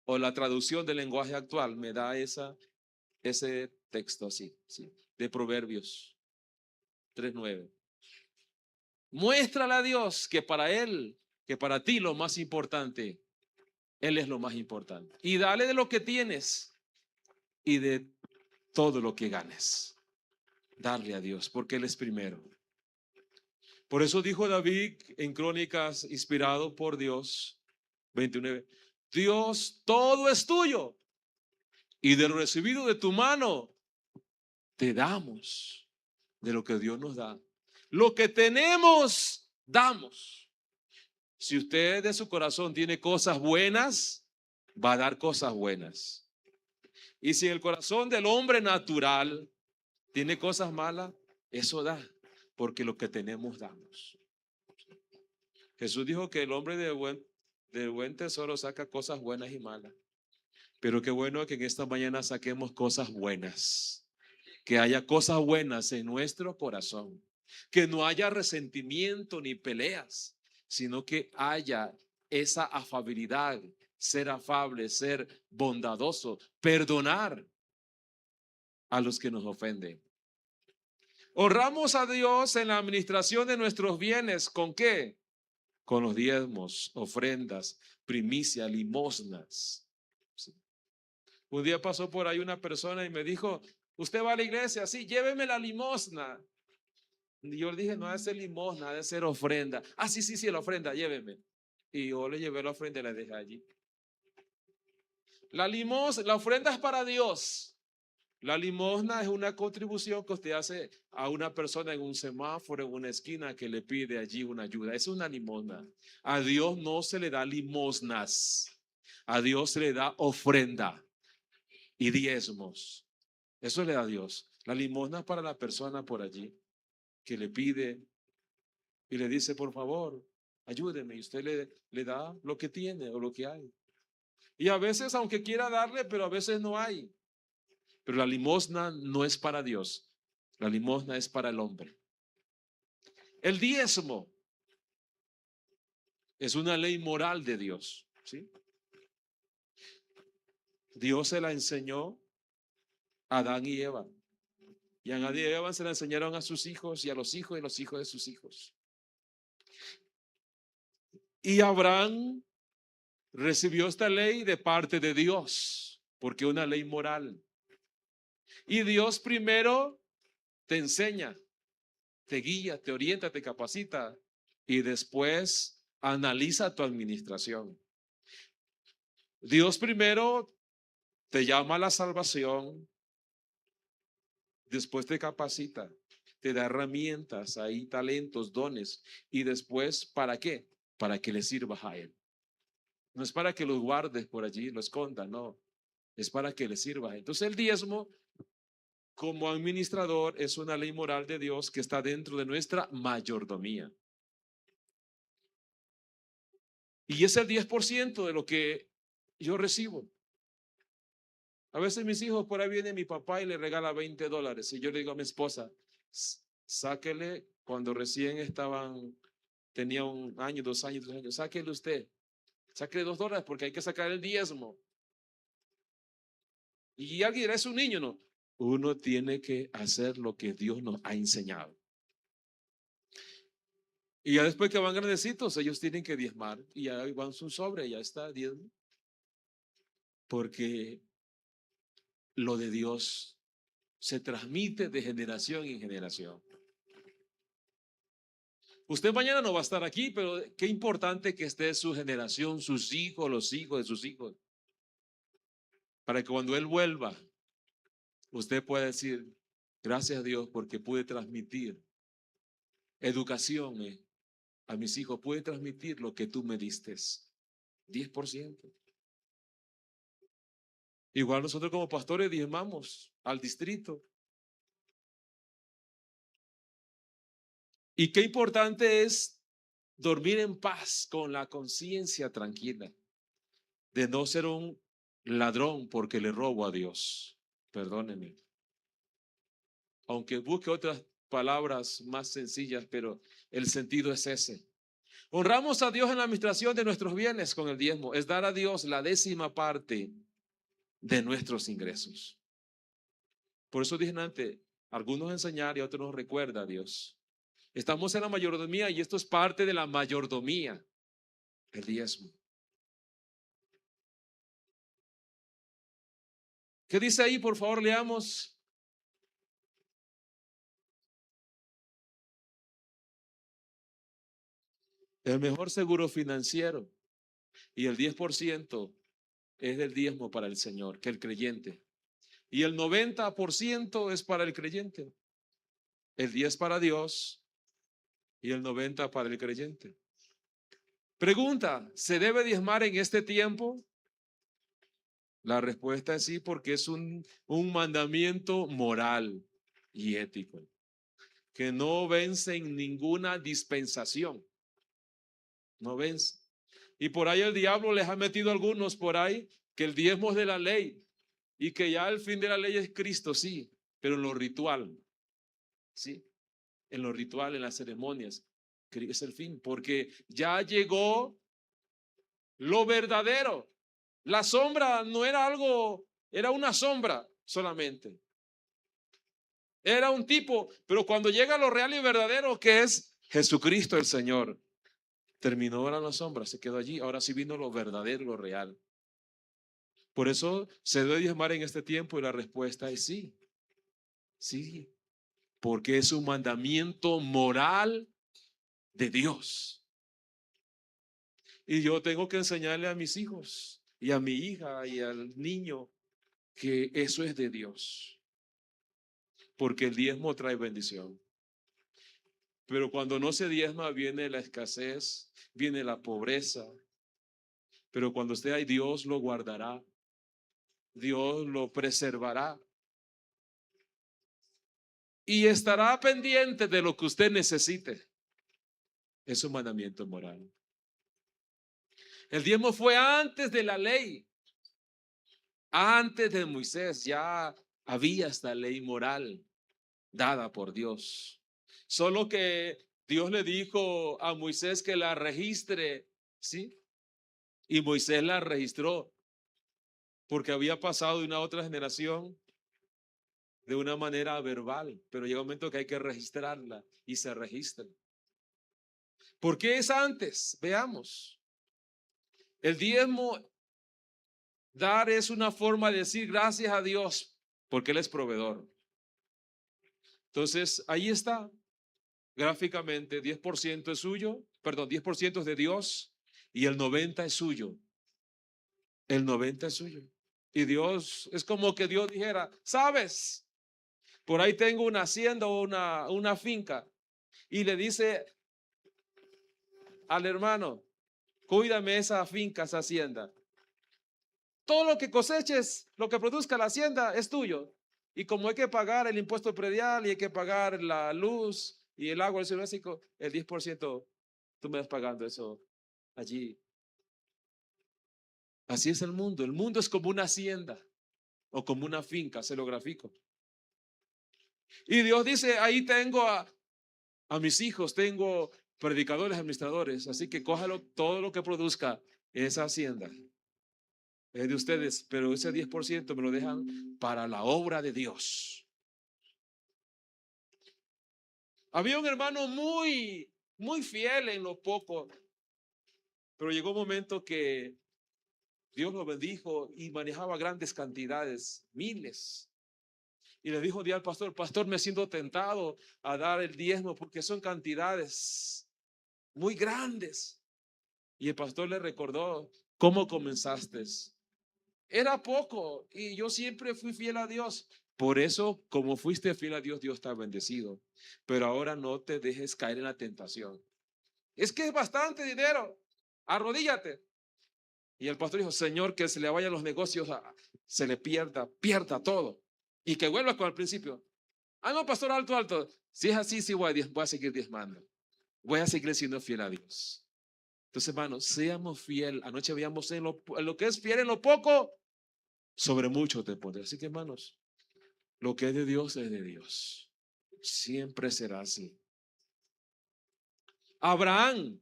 O la traducción del lenguaje actual me da ese texto así, ¿sí? De Proverbios 3:9. Muéstrale a Dios que para Él, que para ti lo más importante, Él es lo más importante. Y dale de lo que tienes y de todo lo que ganes. Darle a Dios, porque Él es primero. Por eso dijo David en Crónicas, inspirado por Dios, 29, Dios, todo es tuyo, y de lo recibido de tu mano, te damos de lo que Dios nos da. Lo que tenemos, damos. Si usted de su corazón tiene cosas buenas, va a dar cosas buenas. Y si en el corazón del hombre natural tiene cosas malas, eso da, porque lo que tenemos damos. Jesús dijo que el hombre del buen tesoro saca cosas buenas y malas. Pero qué bueno que en esta mañana saquemos cosas buenas. que haya cosas buenas en nuestro corazón, que no haya resentimiento ni peleas, sino que haya esa afabilidad, ser afable, ser bondadoso, perdonar a los que nos ofenden. Honramos a Dios en la administración de nuestros bienes. ¿Con qué? Con los diezmos, ofrendas, primicia, limosnas. Sí. Un día pasó por ahí una persona y me dijo, ¿usted va a la iglesia? Sí, lléveme la limosna. Y yo le dije, no ha de ser limosna, ha de ser ofrenda. Ah, sí, sí, sí, la ofrenda, lléveme. Y yo le llevé la ofrenda y la dejé allí. La limosna, la ofrenda es para Dios. La limosna es una contribución que usted hace a una persona en un semáforo, en una esquina, que le pide allí una ayuda. Es una limosna. A Dios no se le da limosnas. A Dios se le da ofrenda y diezmos. Eso le da a Dios. La limosna es para la persona por allí que le pide y le dice, por favor, ayúdeme. Y usted le da lo que tiene o lo que hay. Y a veces, aunque quiera darle, pero a veces no hay. Pero la limosna no es para Dios. La limosna es para el hombre. El diezmo es una ley moral de Dios, ¿sí? Dios se la enseñó a Adán y Eva. Y a Adán y Eva se la enseñaron a sus hijos y a los hijos de los hijos de sus hijos. Y Abraham recibió esta ley de parte de Dios, porque es una ley moral. Y Dios primero te enseña, te guía, te orienta, te capacita y después analiza tu administración. Dios primero te llama a la salvación, después te capacita, te da herramientas, ahí talentos, dones, y después, ¿para qué? Para que le sirvas a Él. No es para que los guardes por allí, lo escondas, no, es para que le sirvas. Entonces el diezmo, como administrador, es una ley moral de Dios que está dentro de nuestra mayordomía. Y es el 10% de lo que yo recibo. A veces mis hijos, por ahí viene mi papá y le regala $20. Y yo le digo a mi esposa, sáquele cuando recién tenía 1 año, 2 años, 3 años, sáquele usted, sáquele $2 porque hay que sacar el diezmo. Y alguien dirá, es un niño, no. Uno tiene que hacer lo que Dios nos ha enseñado. Y ya después que van grandecitos, ellos tienen que diezmar. Y ya van su sobre, ya está, diezmo. Porque lo de Dios se transmite de generación en generación. Usted mañana no va a estar aquí, pero qué importante que esté su generación, sus hijos, los hijos de sus hijos. Para que cuando Él vuelva, usted pueda decir, gracias a Dios porque pude transmitir educación a mis hijos, pude transmitir lo que tú me diste. 10%. Igual nosotros como pastores diezmamos al distrito. Y qué importante es dormir en paz con la conciencia tranquila de no ser un ladrón porque le robo a Dios. Perdóneme. Aunque busque otras palabras más sencillas, pero el sentido es ese. Honramos a Dios en la administración de nuestros bienes con el diezmo. Es dar a Dios la 10ª parte de nuestros ingresos. Por eso dije antes, algunos enseñar y otros nos recuerda a Dios. Estamos en la mayordomía y esto es parte de la mayordomía, el diezmo. ¿Qué dice ahí? Por favor, leamos. El mejor seguro financiero y el 10% es del diezmo para el Señor, que el creyente. Y el 90% es para el creyente. El 10 para Dios y el 90 para el creyente. Pregunta, ¿se debe diezmar en este tiempo? La respuesta es sí, porque es un mandamiento moral y ético que no vence en ninguna dispensación. No vence. Y por ahí el diablo les ha metido a algunos por ahí que el diezmo es de la ley y que ya el fin de la ley es Cristo, sí. pero en lo ritual, ¿sí? En lo ritual, en las ceremonias, que es el fin, porque ya llegó lo verdadero. La sombra no era algo, era una sombra solamente. Era un tipo, pero cuando llega lo real y verdadero, que es Jesucristo el Señor, terminó ahora la sombra, se quedó allí. Ahora sí vino lo verdadero, lo real. Por eso se debe diezmar en este tiempo y la respuesta es sí, sí, porque es un mandamiento moral de Dios. Y yo tengo que enseñarle a mis hijos y a mi hija y al niño que eso es de Dios, porque el diezmo trae bendición. Pero cuando no se diezma viene la escasez, viene la pobreza. Pero cuando esté ahí, Dios lo guardará, Dios lo preservará y estará pendiente de lo que usted necesite. Es un mandamiento moral. El diezmo fue antes de la ley, antes de Moisés ya había esta ley moral dada por Dios. Solo que Dios le dijo a Moisés que la registre, ¿sí? Y Moisés la registró porque había pasado de una otra generación de una manera verbal, pero llega un momento que hay que registrarla y se registra. ¿Por qué es antes? Veamos. El diezmo, dar es una forma de decir gracias a Dios porque Él es proveedor. Entonces, ahí está, gráficamente, 10% es suyo, perdón, 10% es de Dios y el 90% es suyo. El 90% es suyo. Y Dios, es como que Dios dijera, ¿sabes? Por ahí tengo una hacienda o una finca. Y le dice al hermano, cuídame esa finca, esa hacienda. Todo lo que coseches, lo que produzca la hacienda es tuyo. Y como hay que pagar el impuesto predial y hay que pagar la luz y el agua, el servicio básico, el 10% tú me vas pagando eso allí. Así es el mundo. El mundo es como una hacienda o como una finca, se lo grafico. Y Dios dice, ahí tengo a mis hijos, tengo predicadores, administradores, así que cójalo todo lo que produzca esa hacienda. Es de ustedes, pero ese 10% me lo dejan para la obra de Dios. Había un hermano muy fiel en lo poco, pero llegó un momento que Dios lo bendijo y manejaba grandes cantidades, miles. Y le dijo un día al pastor, pastor, me siento tentado a dar el diezmo porque son cantidades muy grandes. Y el pastor le recordó, ¿cómo comenzaste? Era poco y yo siempre fui fiel a Dios. Por eso, como fuiste fiel a Dios, Dios te ha bendecido. Pero ahora no te dejes caer en la tentación. Es que es bastante dinero. Arrodíllate. Y el pastor dijo, Señor, que se le vayan los negocios, se le pierda todo. Y que vuelva con el principio. Ah, no, pastor, alto. Si es así, sí voy a seguir diezmando. Voy a seguir siendo fiel a Dios. Entonces, hermanos, seamos fiel. Anoche veíamos en lo que es fiel en lo poco, sobre mucho te pondré. Así que, hermanos, lo que es de Dios es de Dios. Siempre será así. Abraham,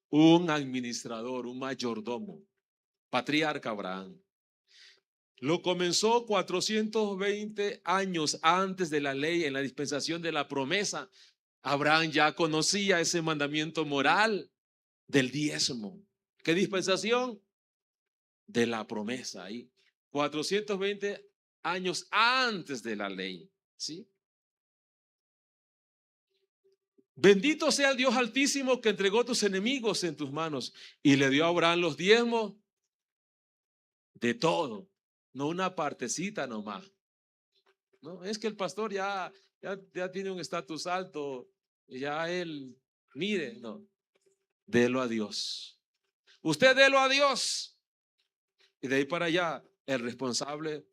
un administrador, un mayordomo, patriarca Abraham, lo comenzó 420 años antes de la ley, en la dispensación de la promesa. Abraham ya conocía ese mandamiento moral del diezmo. ¿Qué dispensación? De la promesa ahí. 420 años antes de la ley, ¿sí? Bendito sea el Dios Altísimo que entregó tus enemigos en tus manos y le dio a Abraham los diezmos de todo, no una partecita nomás. No, es que el pastor ya tiene un estatus alto, ya él, mire, no, délo a Dios. Usted délo a Dios. Y de ahí para allá, el responsable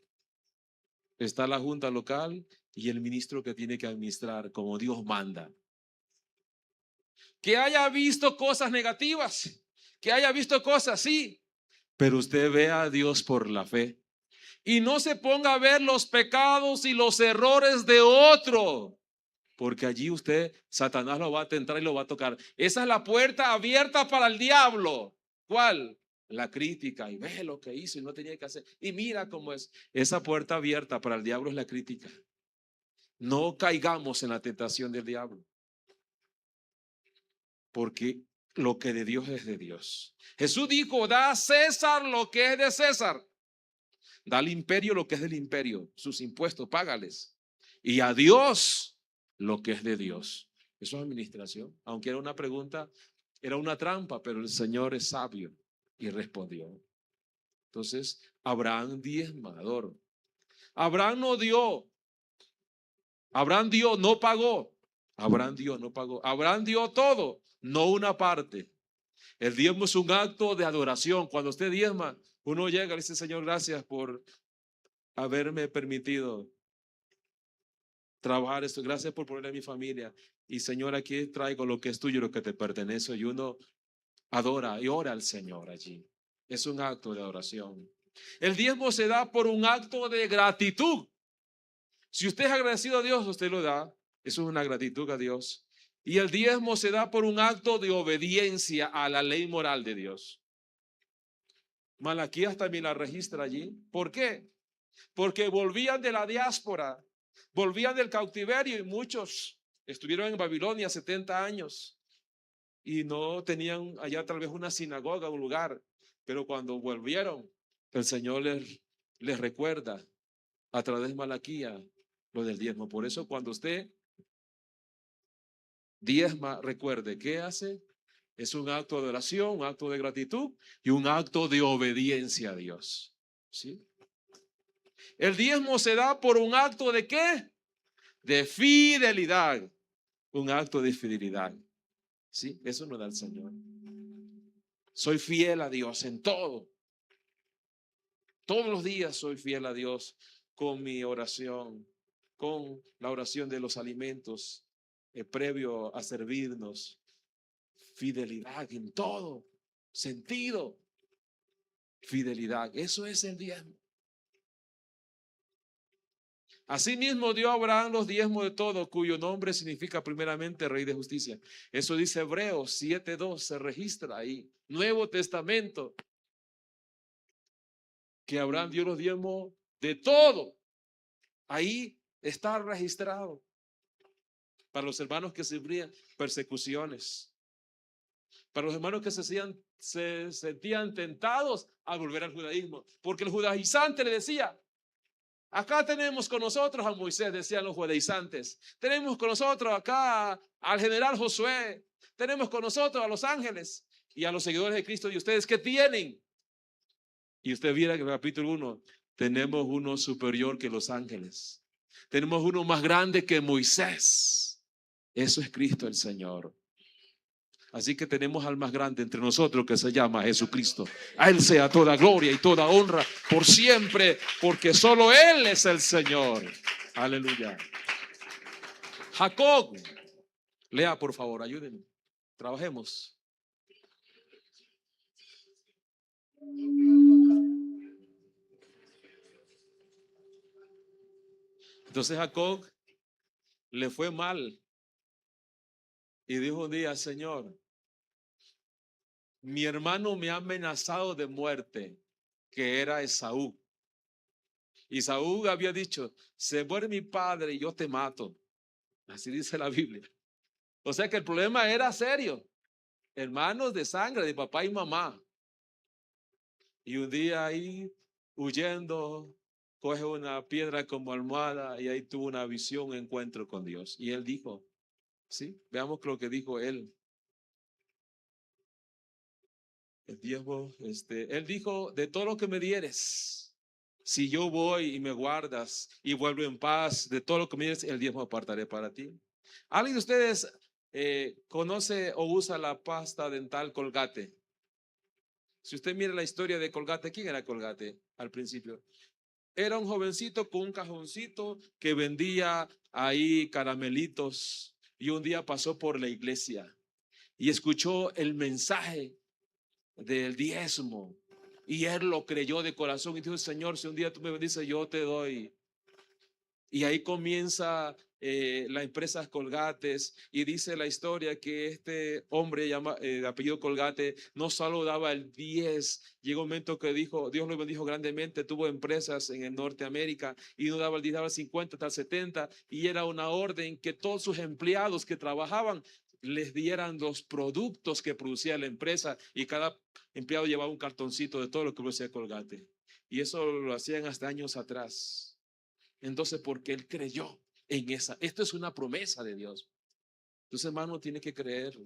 está la junta local y el ministro que tiene que administrar como Dios manda. Que haya visto cosas negativas, que haya visto cosas, sí, pero usted ve a Dios por la fe Y no se ponga a ver los pecados y los errores de otro, porque allí Satanás lo va a tentar y lo va a tocar. Esa es la puerta abierta para el diablo. ¿Cuál? La crítica. Y ve lo que hizo y no tenía que hacer. Y mira cómo es. Esa puerta abierta para el diablo es la crítica. No caigamos en la tentación del diablo, porque lo que de Dios es de Dios. Jesús dijo: da a César lo que es de César. Da al imperio lo que es del imperio, sus impuestos, págales. Y a Dios lo que es de Dios. Eso es administración. Aunque era una pregunta, era una trampa, pero el Señor es sabio y respondió. Entonces, Abraham diezmador. Abraham no dio. Abraham dio, no pagó. Abraham dio, no pagó. Abraham dio todo, no una parte. El diezmo es un acto de adoración. Cuando usted diezma, uno llega y le dice: Señor, gracias por haberme permitido trabajar esto. Gracias por poner a mi familia. Y Señor, aquí traigo lo que es tuyo, lo que te pertenece. Y uno adora y ora al Señor allí. Es un acto de adoración. El diezmo se da por un acto de gratitud. Si usted es agradecido a Dios, usted lo da. Eso es una gratitud a Dios. Y el diezmo se da por un acto de obediencia a la ley moral de Dios. Malaquías también la registra allí. ¿Por qué? Porque volvían de la diáspora, volvían del cautiverio, y muchos estuvieron en Babilonia 70 años y no tenían allá tal vez una sinagoga, un lugar. Pero cuando volvieron, el Señor les recuerda a través de Malaquías lo del diezmo. Por eso, cuando usted diezma, recuerde, ¿qué hace? Es un acto de oración, un acto de gratitud y un acto de obediencia a Dios. ¿Sí? El diezmo se da por un acto de ¿qué? De fidelidad. Un acto de fidelidad. ¿Sí? Eso nos da el Señor. Soy fiel a Dios en todo. Todos los días soy fiel a Dios con mi oración, con la oración de los alimentos, previo a servirnos. Fidelidad en todo sentido. Fidelidad. Eso es el diezmo. Asimismo dio a Abraham los diezmos de todo, cuyo nombre significa primeramente Rey de Justicia. Eso dice Hebreos 7:2, se registra ahí. Nuevo Testamento, que Abraham dio los diezmos de todo. Ahí está registrado. Para los hermanos que sufrían persecuciones, para los hermanos que se sentían tentados a volver al judaísmo, porque el judaizante le decía: acá tenemos con nosotros a Moisés, decían los judaizantes. Tenemos con nosotros acá al general Josué. Tenemos con nosotros a los ángeles y a los seguidores de Cristo. ¿Y ustedes qué tienen? Y usted viera que en el capítulo 1, tenemos uno superior que los ángeles. Tenemos uno más grande que Moisés. Eso es Cristo el Señor. Así que tenemos al más grande entre nosotros, que se llama Jesucristo. A Él sea toda gloria y toda honra por siempre, porque solo Él es el Señor. Aleluya. Jacob. Lea, por favor, ayúdenme. Trabajemos. Entonces Jacob le fue mal y dijo un día: Señor, mi hermano me ha amenazado de muerte, que era Esaú. Y Esaú había dicho: se muere mi padre y yo te mato. Así dice la Biblia. O sea que el problema era serio. Hermanos de sangre, de papá y mamá. Y un día ahí, huyendo, coge una piedra como almohada y ahí tuvo una visión, un encuentro con Dios. Y él dijo, ¿sí? Veamos lo que dijo él. El diezmo, él dijo: de todo lo que me dieres, si yo voy y me guardas y vuelvo en paz, de todo lo que me dieres, el diezmo apartaré para ti. ¿Alguien de ustedes conoce o usa la pasta dental Colgate? Si usted mira la historia de Colgate, ¿quién era Colgate al principio? Era un jovencito con un cajoncito que vendía ahí caramelitos, y un día pasó por la iglesia y escuchó el mensaje del diezmo. Y él lo creyó de corazón y dijo: Señor, si un día tú me bendices, yo te doy. Y ahí comienza la empresa Colgates, y dice la historia que este hombre de apellido Colgate no solo daba el 10, llegó un momento que dijo, Dios lo bendijo grandemente, tuvo empresas en el Norteamérica y no daba el 10, daba el 50 hasta el 70, y era una orden que todos sus empleados que trabajaban les dieran los productos que producía la empresa, y cada empleado llevaba un cartoncito de todo lo que producía Colgate. Y eso lo hacían hasta años atrás. Entonces, porque él creyó en esa. Esto es una promesa de Dios. Entonces, hermano, tiene que creer.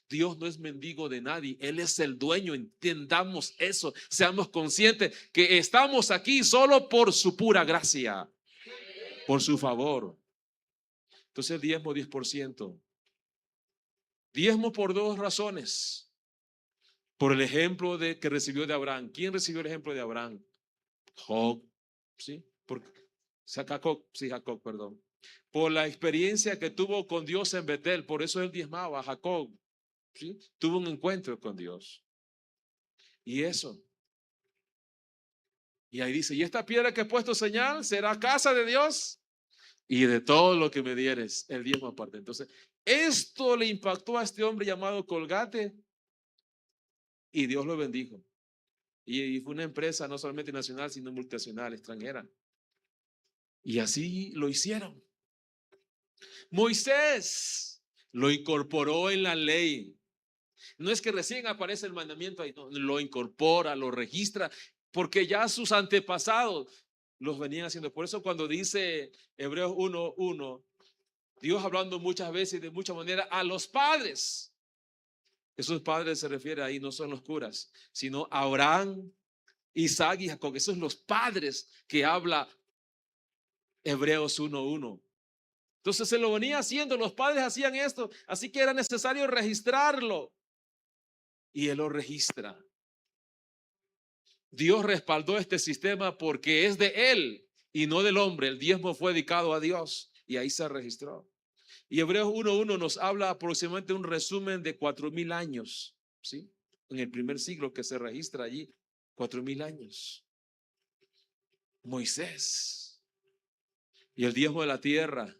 Dios no es mendigo de nadie. Él es el dueño. Entendamos eso. Seamos conscientes que estamos aquí solo por su pura gracia, por su favor. Entonces, diezmo 10%. Diezmo por dos razones. Por el ejemplo que recibió de Abraham. ¿Quién recibió el ejemplo de Abraham? Job. ¿Sí? Jacob, perdón. Por la experiencia que tuvo con Dios en Betel, por eso él diezmaba a Jacob. ¿Sí? Tuvo un encuentro con Dios. Y eso. Y ahí dice: y esta piedra que he puesto señal será casa de Dios, y de todo lo que me dieres, el diezmo aparte. Entonces, esto le impactó a este hombre llamado Colgate, y Dios lo bendijo. Y fue una empresa no solamente nacional, sino multinacional, extranjera. Y así lo hicieron. Moisés lo incorporó en la ley. No es que recién aparece el mandamiento ahí, no, lo incorpora, lo registra, porque ya sus antepasados los venían haciendo. Por eso cuando dice Hebreos 1:1, Dios hablando muchas veces de muchas maneras a los padres. Esos padres se refiere ahí, no son los curas, sino a Abraham, Isaac y Jacob. Esos son los padres que habla Hebreos 1:1. Entonces se lo venía haciendo, los padres hacían esto, así que era necesario registrarlo. Y él lo registra. Dios respaldó este sistema porque es de él y no del hombre. El diezmo fue dedicado a Dios y ahí se registró. Y Hebreos 1:1 nos habla aproximadamente un resumen de 4,000 años, ¿sí? En el primer siglo que se registra allí, 4,000 años. Moisés. Y el diezmo de la tierra,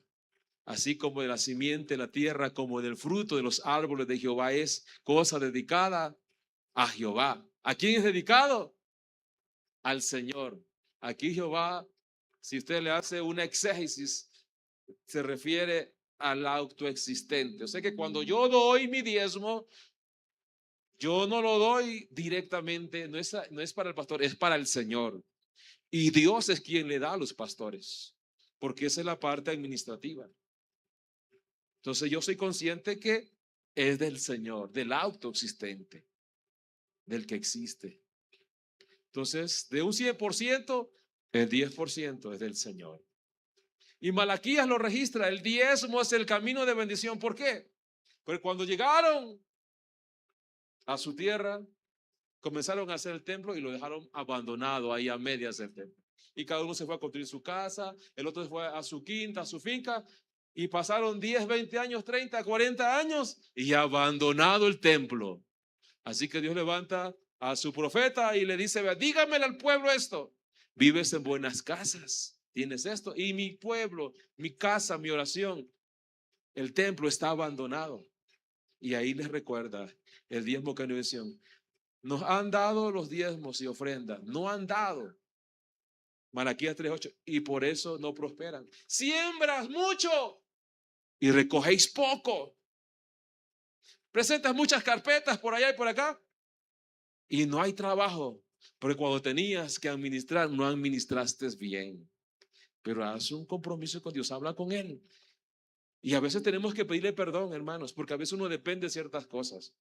así como de la simiente de la tierra, como del fruto de los árboles de Jehová, es cosa dedicada a Jehová. ¿A quién es dedicado? Al Señor. Aquí Jehová, si usted le hace una exégesis, se refiere al autoexistente. O sea que cuando yo doy mi diezmo, yo no lo doy directamente, no es para el pastor, es para el Señor. Y Dios es quien le da a los pastores, porque esa es la parte administrativa. Entonces yo soy consciente que es del Señor, del autoexistente, del que existe. Entonces, de un 100%, el 10% es del Señor. Y Malaquías lo registra: el diezmo es el camino de bendición. ¿Por qué? Porque cuando llegaron a su tierra, comenzaron a hacer el templo y lo dejaron abandonado ahí a medias del templo. Y cada uno se fue a construir su casa, el otro se fue a su quinta, a su finca, y pasaron 10, 20 años, 30, 40 años y abandonado el templo. Así que Dios levanta a su profeta y le dice: dígamele al pueblo esto. Vives en buenas casas, tienes esto, y mi pueblo, mi casa, mi oración, el templo está abandonado. Y ahí les recuerda el diezmo que nos decían. Nos han dado los diezmos y ofrendas, no han dado. Malaquías 3:8, y por eso no prosperan. Siembras mucho y recogéis poco. Presentas muchas carpetas por allá y por acá y no hay trabajo, porque cuando tenías que administrar, no administraste bien. Pero haz un compromiso con Dios, habla con Él. Y a veces tenemos que pedirle perdón, hermanos, porque a veces uno depende de ciertas cosas.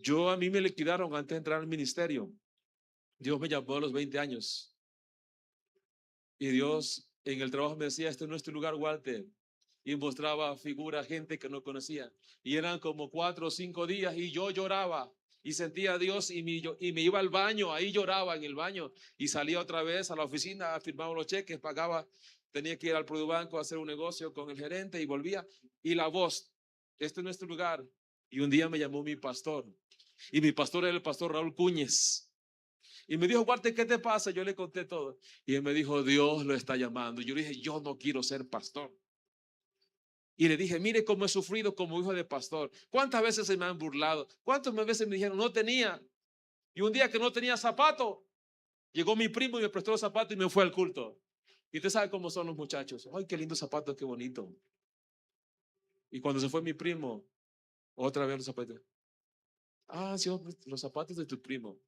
A mí me liquidaron antes de entrar al ministerio. Dios me llamó a los 20 años. Y Dios en el trabajo me decía: este no es tu lugar, Walter. Y mostraba figuras, gente que no conocía. Y eran como 4 o 5 días y yo lloraba. Y sentía a Dios y me iba al baño, ahí lloraba en el baño. Y salía otra vez a la oficina, firmaba los cheques, pagaba. Tenía que ir al Produbanco a hacer un negocio con el gerente y volvía. Y la voz: este no es tu lugar. Y un día me llamó mi pastor Y mi pastor era el pastor Raúl Cúñez. Y me dijo, Walter, ¿qué te pasa? Yo le conté todo. Y él me dijo, Dios lo está llamando. Yo le dije, yo no quiero ser pastor. Y le dije, mire cómo he sufrido como hijo de pastor. ¿Cuántas veces se me han burlado? ¿Cuántas veces me dijeron, no tenía? Y un día que no tenía zapato, llegó mi primo y me prestó los zapatos y me fue al culto. Y usted sabe cómo son los muchachos. Ay, qué lindo zapato, qué bonito. Y cuando se fue mi primo, otra vez los zapatos. Ah, sí, los zapatos de tu primo.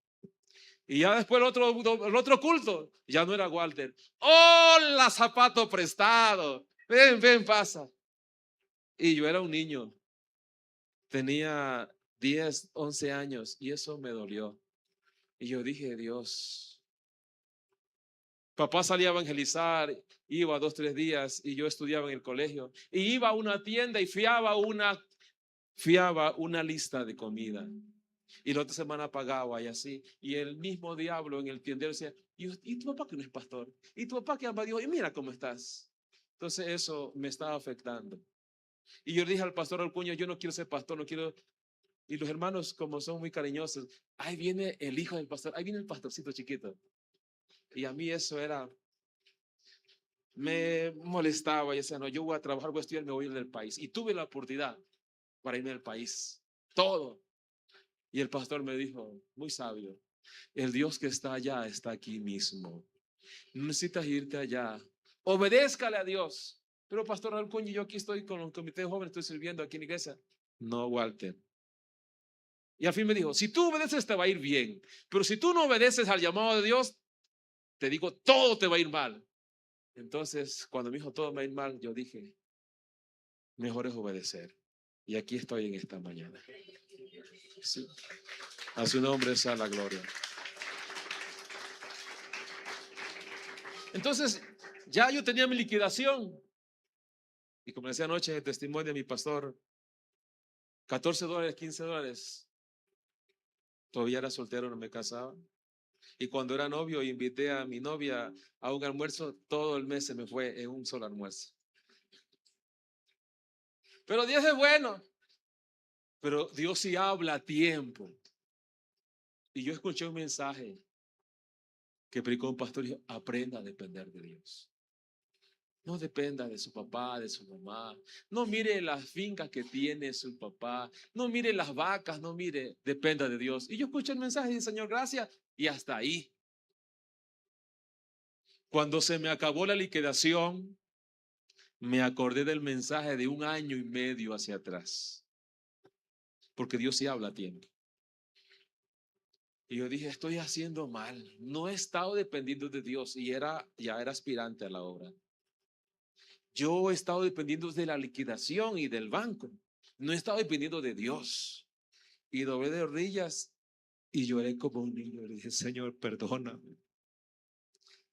Y ya después el otro culto, ya no era Walter. Hola, zapato prestado. Ven, ven, pasa. Y yo era un niño. Tenía 10, 11 años y eso me dolió. Y yo dije, Dios. Papá salía a evangelizar, iba 2, 3 días y yo estudiaba en el colegio. Y iba a una tienda y fiaba una lista de comida. Y la otra semana pagaba y así. Y el mismo diablo en el tiendero decía, ¿y tu papá que no es pastor? ¿Y tu papá que ama a Dios? Y mira cómo estás. Entonces eso me estaba afectando. Y yo le dije al pastor Alcuña, yo no quiero ser pastor, no quiero. Y los hermanos, como son muy cariñosos, ahí viene el hijo del pastor, ahí viene el pastorcito chiquito. Y a mí eso me molestaba. Y decía, no, yo voy a trabajar, voy a estudiar, me voy a ir del país. Y tuve la oportunidad para irme del país. Todo. Y el pastor me dijo, muy sabio, el Dios que está allá está aquí mismo. No necesitas irte allá. Obedézcale a Dios. Pero pastor Alcuña, yo aquí estoy con el comité de jóvenes, estoy sirviendo aquí en la iglesia. No, Walter. Y al fin me dijo, si tú obedeces te va a ir bien. Pero si tú no obedeces al llamado de Dios, te digo, todo te va a ir mal. Entonces, cuando me dijo todo me va a ir mal, yo dije, mejor es obedecer. Y aquí estoy en esta mañana. Sí. A su nombre sea la gloria. Entonces, ya yo tenía mi liquidación. Y como decía anoche en el testimonio de mi pastor, $14, $15. Todavía era soltero, no me casaba. Y cuando era novio, invité a mi novia a un almuerzo. Todo el mes se me fue en un solo almuerzo. Pero Dios es bueno. Pero Dios sí habla a tiempo. Y yo escuché un mensaje que predicó un pastor y dijo, aprenda a depender de Dios. No dependa de su papá, de su mamá. No mire las fincas que tiene su papá. No mire las vacas, no mire, dependa de Dios. Y yo escuché el mensaje y dije, Señor, gracias. Y hasta ahí. Cuando se me acabó la liquidación, me acordé del mensaje de 1 año y medio hacia atrás. Porque Dios sí habla a tiempo. Y yo dije, estoy haciendo mal. No he estado dependiendo de Dios. Y ya era aspirante a la obra. Yo he estado dependiendo de la liquidación y del banco. No he estado dependiendo de Dios. Y doblé de rodillas y lloré como un niño. Le dije, Señor, perdóname.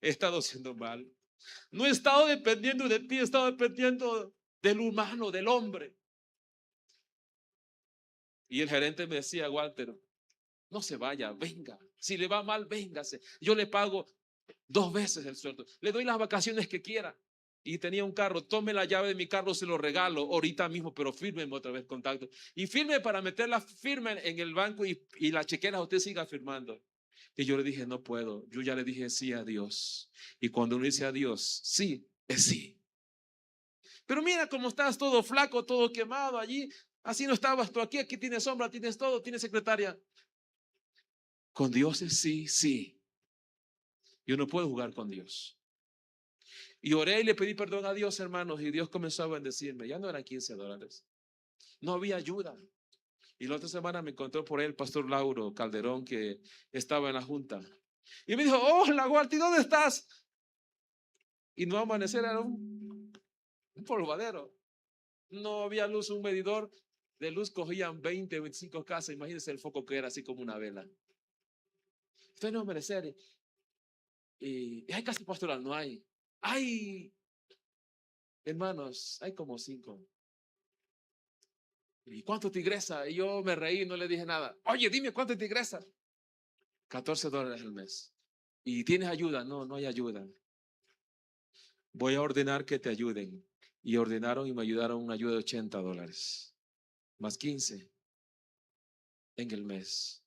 He estado haciendo mal. No he estado dependiendo de ti, he estado dependiendo del humano, del hombre. Y el gerente me decía, Walter, no se vaya, venga. Si le va mal, véngase. Yo le pago 2 veces el sueldo. Le doy las vacaciones que quiera. Y tenía un carro, tome la llave de mi carro, se lo regalo ahorita mismo, pero fírmeme otra vez contacto. Y firme para meter la firma en el banco y la chequera, usted siga firmando. Y yo le dije, no puedo. Yo ya le dije sí a Dios. Y cuando uno dice a Dios, sí, es sí. Pero mira cómo estás todo flaco, todo quemado allí. Así no estabas tú aquí, aquí tienes sombra, tienes todo, tienes secretaria. Con Dios es sí, sí. Yo no puedo jugar con Dios. Y oré y le pedí perdón a Dios, hermanos, y Dios comenzó a bendecirme. Ya no eran $15. No había ayuda. Y la otra semana me encontró por ahí el pastor Lauro Calderón, que estaba en la junta. Y me dijo, hola, Walter, ¿dónde estás? Y no amanecer, era un polvadero. No había luz, un medidor de luz cogían 20, 25 casas. Imagínense el foco que era así como una vela. Estoy no amanecer. Y hay casa pastoral, no hay. Hay, hermanos, hay como 5. ¿Y cuánto te ingresa? Y yo me reí, no le dije nada. Oye, dime cuánto te ingresa. $14 al mes. ¿Y tienes ayuda? No, no hay ayuda. Voy a ordenar que te ayuden. Y ordenaron y me ayudaron una ayuda de $80. Más 15. en el mes.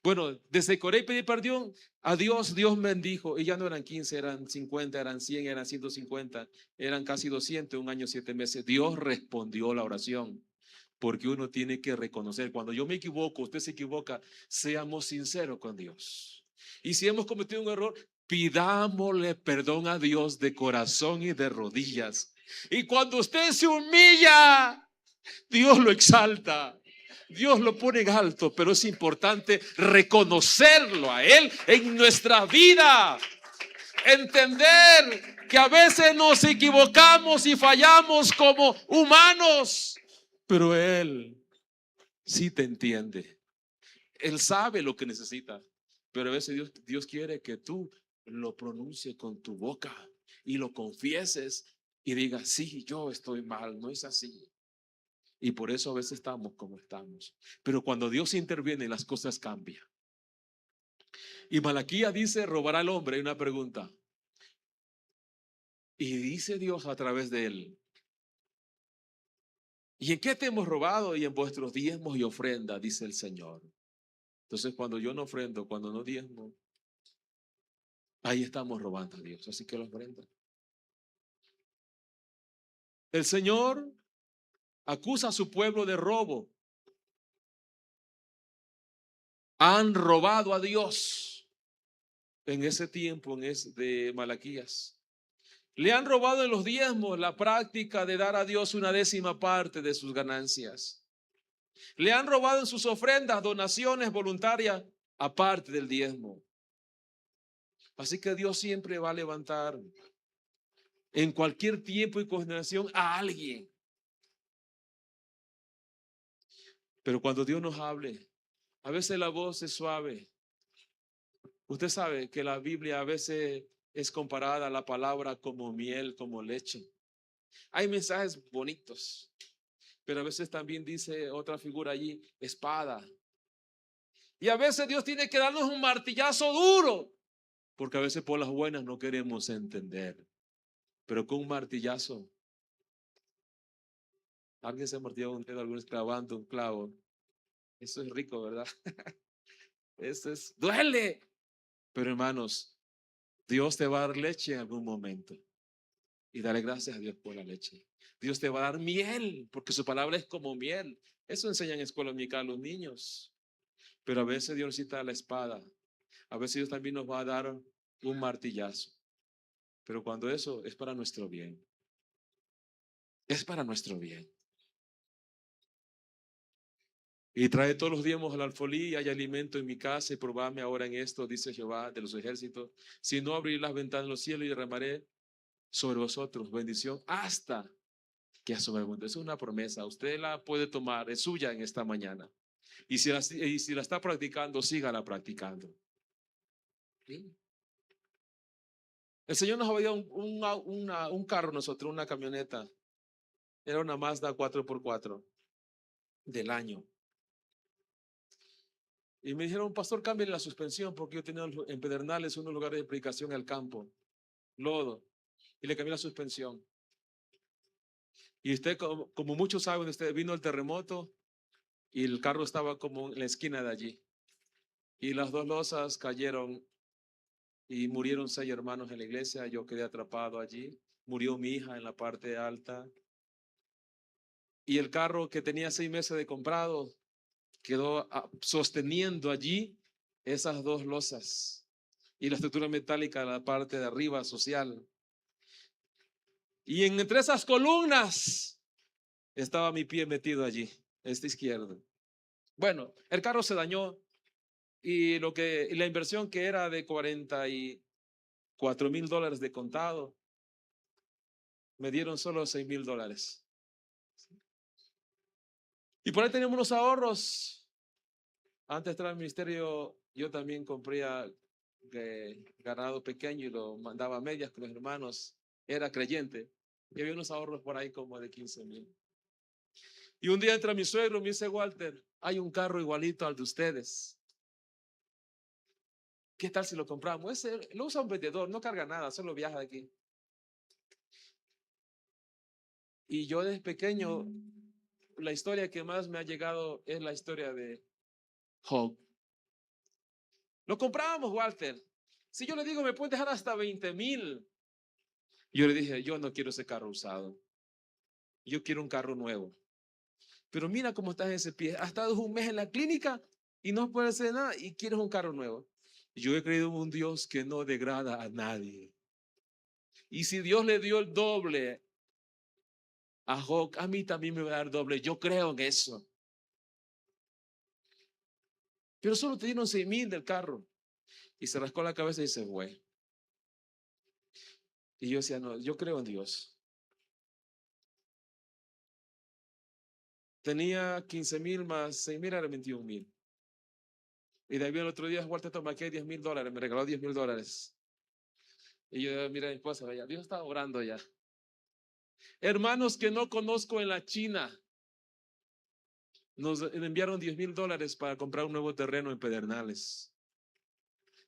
Bueno, desde que oré y pedí perdón a Dios, Dios me bendijo. Y ya no eran 15, eran 50, eran 100, eran 150, eran casi 200, un año, 7 meses. Dios respondió la oración. Porque uno tiene que reconocer, cuando yo me equivoco, usted se equivoca, seamos sinceros con Dios. Y si hemos cometido un error, pidámosle perdón a Dios de corazón y de rodillas. Y cuando usted se humilla, Dios lo exalta. Dios lo pone en alto, pero es importante reconocerlo a Él en nuestra vida. Entender que a veces nos equivocamos y fallamos como humanos, pero Él sí te entiende. Él sabe lo que necesita, pero a veces Dios quiere que tú lo pronuncies con tu boca y lo confieses y digas, sí, yo estoy mal, no es así. Y por eso a veces estamos como estamos. Pero cuando Dios interviene, las cosas cambian. Y Malaquías dice, robará al hombre. Hay una pregunta. Y dice Dios a través de él, ¿y en qué te hemos robado? Y en vuestros diezmos y ofrendas, dice el Señor. Entonces, cuando yo no ofrendo, cuando no diezmo, ahí estamos robando a Dios. Así que lo ofrenda. El Señor acusa a su pueblo de robo. Han robado a Dios en ese tiempo, en ese de Malaquías. Le han robado en los diezmos la práctica de dar a Dios una 10ª parte de sus ganancias. Le han robado en sus ofrendas, donaciones voluntarias, aparte del diezmo. Así que Dios siempre va a levantar en cualquier tiempo y consideración a alguien. Pero cuando Dios nos hable, a veces la voz es suave. Usted sabe que la Biblia a veces es comparada a la palabra como miel, como leche. Hay mensajes bonitos, pero a veces también dice otra figura allí, espada. Y a veces Dios tiene que darnos un martillazo duro, porque a veces por las buenas no queremos entender. Pero con un martillazo, alguien se martilló un dedo, algunos clavando un clavo. Eso es rico, ¿verdad? Eso es, duele. Pero hermanos, Dios te va a dar leche en algún momento. Y dale gracias a Dios por la leche. Dios te va a dar miel, porque su palabra es como miel. Eso enseñan en escuela dominical a los niños. Pero a veces Dios necesita la espada. A veces Dios también nos va a dar un martillazo. Pero cuando eso es para nuestro bien. Es para nuestro bien. Y trae todos los diezmos al alfolí y hay alimento en mi casa y probadme ahora en esto, dice Jehová de los ejércitos. Si no, abriré las ventanas de los cielos y derramaré sobre vosotros bendición hasta que sobreabunde. Es una promesa, usted la puede tomar, es suya en esta mañana. Y si la está practicando, sígala practicando. ¿Sí? El Señor nos había dado un carro nosotros, una camioneta. Era una Mazda 4x4 del año. Y me dijeron, pastor, cambie la suspensión porque yo tenía en Pedernales unos lugares de predicación al campo, lodo, y le cambié la suspensión. Y usted, como muchos saben, usted vino el terremoto y el carro estaba como en la esquina de allí. Y las dos losas cayeron y murieron 6 hermanos en la iglesia. Yo quedé atrapado allí. Murió mi hija en la parte alta. Y el carro que tenía 6 meses de comprado quedó sosteniendo allí esas dos losas y la estructura metálica de la parte de arriba social. Y entre esas columnas estaba mi pie metido allí, este izquierdo. Bueno, el carro se dañó y la inversión que era de $44,000 de contado, me dieron solo $6,000. Y por ahí teníamos unos ahorros. Antes de entrar al ministerio, yo también compré ganado pequeño y lo mandaba a medias con los hermanos. Era creyente. Y había unos ahorros por ahí como de 15,000. Y un día entra mi suegro y me dice, Walter, hay un carro igualito al de ustedes. ¿Qué tal si lo compramos? Ese lo usa un vendedor, no carga nada, solo viaja de aquí. Y yo desde pequeño, la historia que más me ha llegado es la historia de Job. Lo compramos, Walter. Si yo le digo, me pueden dejar hasta 20,000. Yo le dije, yo no quiero ese carro usado. Yo quiero un carro nuevo. Pero mira cómo estás en ese pie. Has estado un mes en la clínica y no puedes hacer nada y quieres un carro nuevo. Yo he creído en un Dios que no degrada a nadie. Y si Dios le dio el doble a Job, a mí también me va a dar doble. Yo creo en eso. Pero solo te dieron 6,000 del carro. Y se rascó la cabeza y se fue. Y yo decía, no, yo creo en Dios. Tenía 15,000 más 6,000, era 21,000. Y de ahí el otro día, Walter, toma aquí $10,000. Me regaló $10,000. Y yo, mira, mi esposa, vaya, Dios está orando ya. Hermanos que no conozco en la China, nos enviaron $10,000 para comprar un nuevo terreno en Pedernales.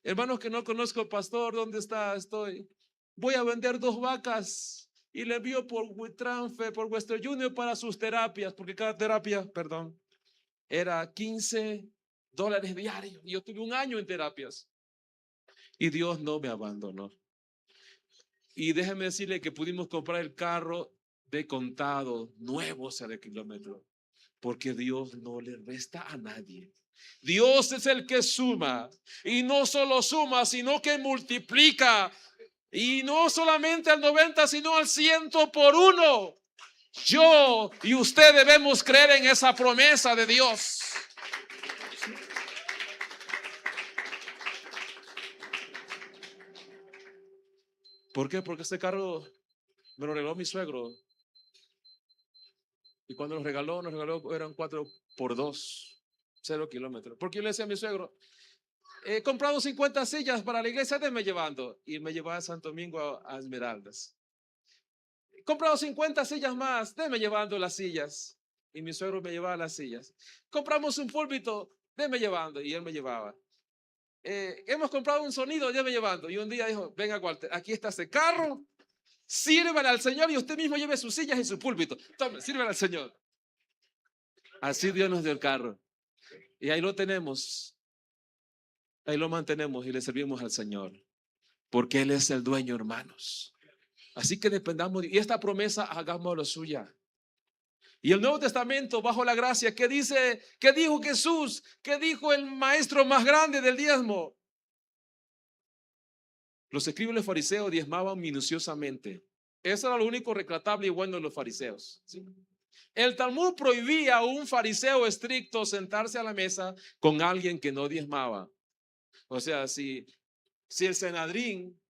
Hermanos que no conozco, pastor, ¿dónde está? Estoy. Voy a vender 2 vacas y le envío por WeTransfer, por Western Union para sus terapias, porque cada terapia, perdón, era $15 diarios. Y yo tuve un año en terapias. Y Dios no me abandonó. Y déjeme decirle que pudimos comprar el carro de contado, nuevo, de kilómetro, porque Dios no le resta a nadie. Dios es el que suma, y no solo suma, sino que multiplica, y no solamente al 90, sino al 100 por 1. Yo y usted debemos creer en esa promesa de Dios. ¿Por qué? Porque este carro me lo regaló mi suegro. Y cuando nos regaló, eran 4x2, 0 kilómetros. Porque yo le decía a mi suegro, he comprado 50 sillas para la iglesia, déme llevando. Y me llevaba a Santo Domingo a Esmeraldas. He comprado 50 sillas más, déme llevando las sillas. Y mi suegro me llevaba las sillas. Compramos un púlpito, déme llevando. Y él me llevaba. Hemos comprado un sonido, déme llevando. Y un día dijo, venga Walter, aquí está ese carro. Sírvale al Señor y usted mismo lleve sus sillas y su púlpito. Tome, sírvale al Señor. Así Dios nos dio el carro. Y ahí lo tenemos. Ahí lo mantenemos y le servimos al Señor. Porque Él es el dueño, hermanos. Así que dependamos. Y esta promesa hagámoslo suya. Y el Nuevo Testamento, bajo la gracia, ¿qué dice? ¿Qué dijo Jesús? ¿Qué dijo el maestro más grande del diezmo? Los escribas y los fariseos diezmaban minuciosamente. Eso era lo único reclatable y bueno de los fariseos. ¿Sí? El Talmud prohibía a un fariseo estricto sentarse a la mesa con alguien que no diezmaba. O sea, si el Sanedrín,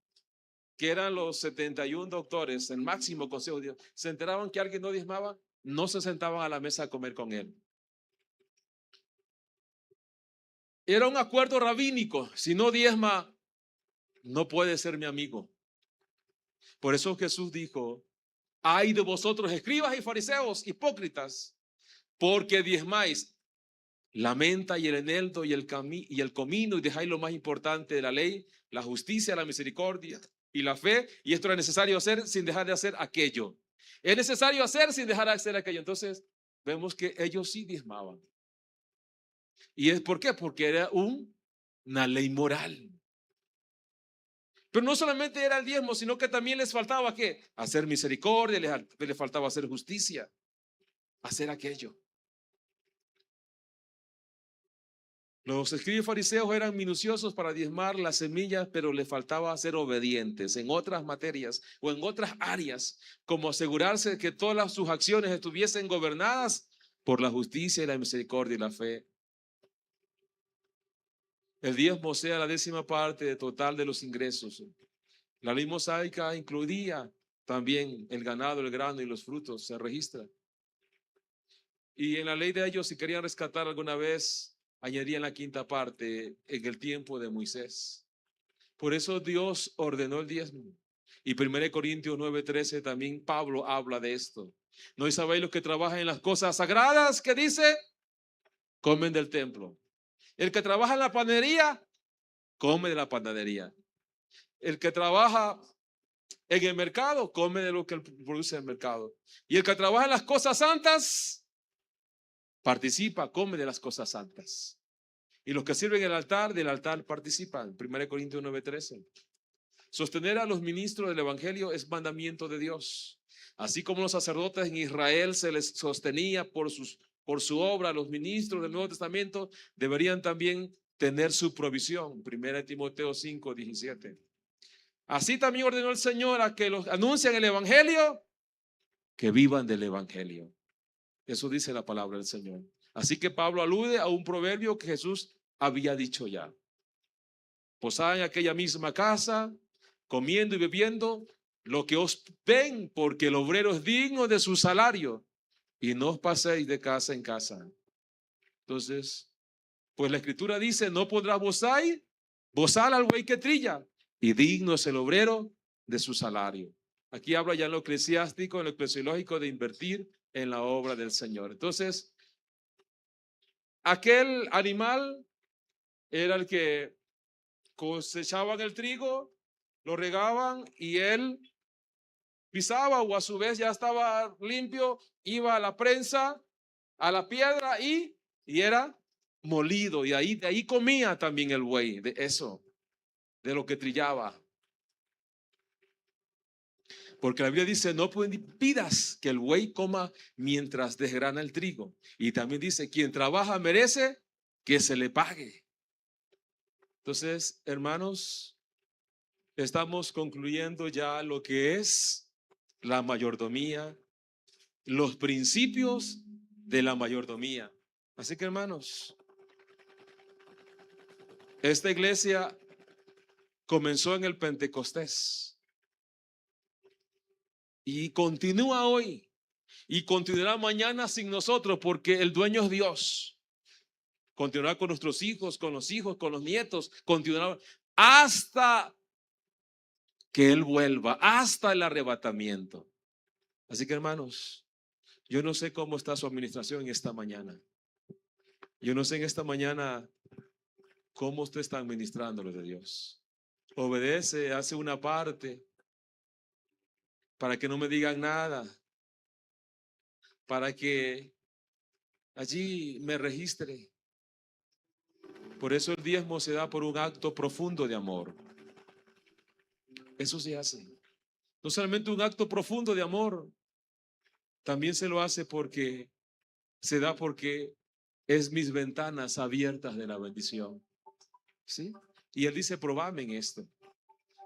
que eran los 71 doctores, el máximo consejo de Dios, se enteraban que alguien no diezmaba, no se sentaban a la mesa a comer con él. Era un acuerdo rabínico. Si no diezma, no puede ser mi amigo. Por eso Jesús dijo, ay de vosotros, escribas y fariseos, hipócritas, porque diezmáis la menta y el eneldo y el comino y dejáis lo más importante de la ley, la justicia, la misericordia y la fe, y esto era necesario hacer sin dejar de hacer aquello. Es necesario hacer sin dejar de hacer aquello. Entonces vemos que ellos sí diezmaban. ¿Y es por qué? Porque era una ley moral. Pero no solamente era el diezmo, sino que también les faltaba ¿qué? Hacer misericordia, les faltaba hacer justicia, hacer aquello. Los escribas y fariseos eran minuciosos para diezmar las semillas, pero les faltaba ser obedientes en otras materias o en otras áreas, como asegurarse de que todas sus acciones estuviesen gobernadas por la justicia y la misericordia y la fe. El diezmo sea la 10ª parte del total de los ingresos. La ley mosaica incluía también el ganado, el grano y los frutos, se registra. Y en la ley de ellos, si querían rescatar alguna vez, añadían la 5ª parte en el tiempo de Moisés. Por eso Dios ordenó el diezmo. Y 1 Corintios 9:13 también Pablo habla de esto. ¿No sabéis los que trabajan en las cosas sagradas? ¿Qué dice? Comen del templo. El que trabaja en la panadería, come de la panadería. El que trabaja en el mercado, come de lo que produce el mercado. Y el que trabaja en las cosas santas, participa, come de las cosas santas. Y los que sirven el altar, del altar participan. 1 Corintios 9:13. Sostener a los ministros del evangelio es mandamiento de Dios. Así como los sacerdotes en Israel se les sostenía por su obra, los ministros del Nuevo Testamento deberían también tener su provisión. 1 Timoteo 5:17. Así también ordenó el Señor a que los anuncian el evangelio, que vivan del evangelio. Eso dice la palabra del Señor. Así que Pablo alude a un proverbio que Jesús había dicho ya. Posad en aquella misma casa, comiendo y bebiendo lo que os den, porque el obrero es digno de su salario, y no os paséis de casa en casa. Entonces, pues la escritura dice, no podrá bozar al buey que trilla, y digno es el obrero de su salario. Aquí habla ya en lo eclesiástico, en lo eclesiológico, de invertir en la obra del Señor. Entonces, aquel animal era el que cosechaban el trigo, lo regaban y él pisaba, o a su vez ya estaba limpio, iba a la prensa, a la piedra y era molido, y de ahí comía también el buey, de eso, de lo que trillaba. Porque la Biblia dice, no pidas que el buey coma mientras desgrana el trigo. Y también dice, quien trabaja merece que se le pague. Entonces, hermanos, estamos concluyendo ya lo que es la mayordomía, los principios de la mayordomía. Así que, hermanos, esta iglesia comenzó en el Pentecostés y continúa hoy y continuará mañana sin nosotros, porque el dueño es Dios. Continuará con nuestros hijos, con los nietos, continuará hasta que Él vuelva, hasta el arrebatamiento. Así que, hermanos, yo no sé cómo está su administración en esta mañana. Yo no sé en esta mañana cómo usted está administrando lo de Dios. Obedece, hace una parte para que no me digan nada, para que allí me registre. Por eso el diezmo se da por un acto profundo de amor. Eso se hace. No solamente un acto profundo de amor, también se lo hace porque se da porque es mis ventanas abiertas de la bendición. ¿Sí? Y él dice, probadme en esto.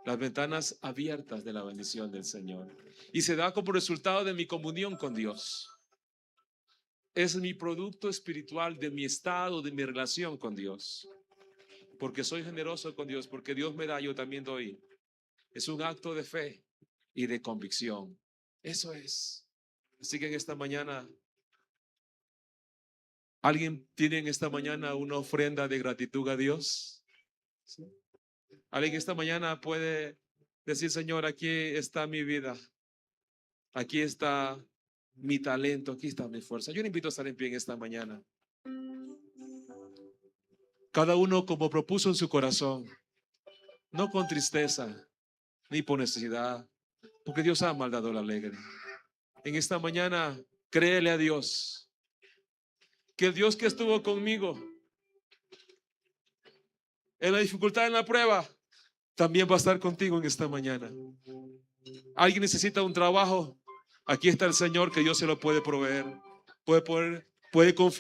Las ventanas abiertas de la bendición del Señor. Y se da como resultado de mi comunión con Dios. Es mi producto espiritual de mi estado, de mi relación con Dios. Porque soy generoso con Dios, porque Dios me da, yo también doy. Es un acto de fe y de convicción. Eso es. Así que en esta mañana, ¿alguien tiene en esta mañana una ofrenda de gratitud a Dios? ¿Sí? Alguien esta mañana puede decir, Señor, aquí está mi vida, aquí está mi talento, aquí está mi fuerza. Yo le invito a estar en pie en esta mañana. Cada uno como propuso en su corazón, no con tristeza ni por necesidad, porque Dios ama al dador alegre. En esta mañana, créele a Dios, que el Dios que estuvo conmigo en la dificultad, en la prueba, también va a estar contigo en esta mañana. Alguien necesita un trabajo, aquí está el Señor, que Dios se lo puede proveer. Puede confiar.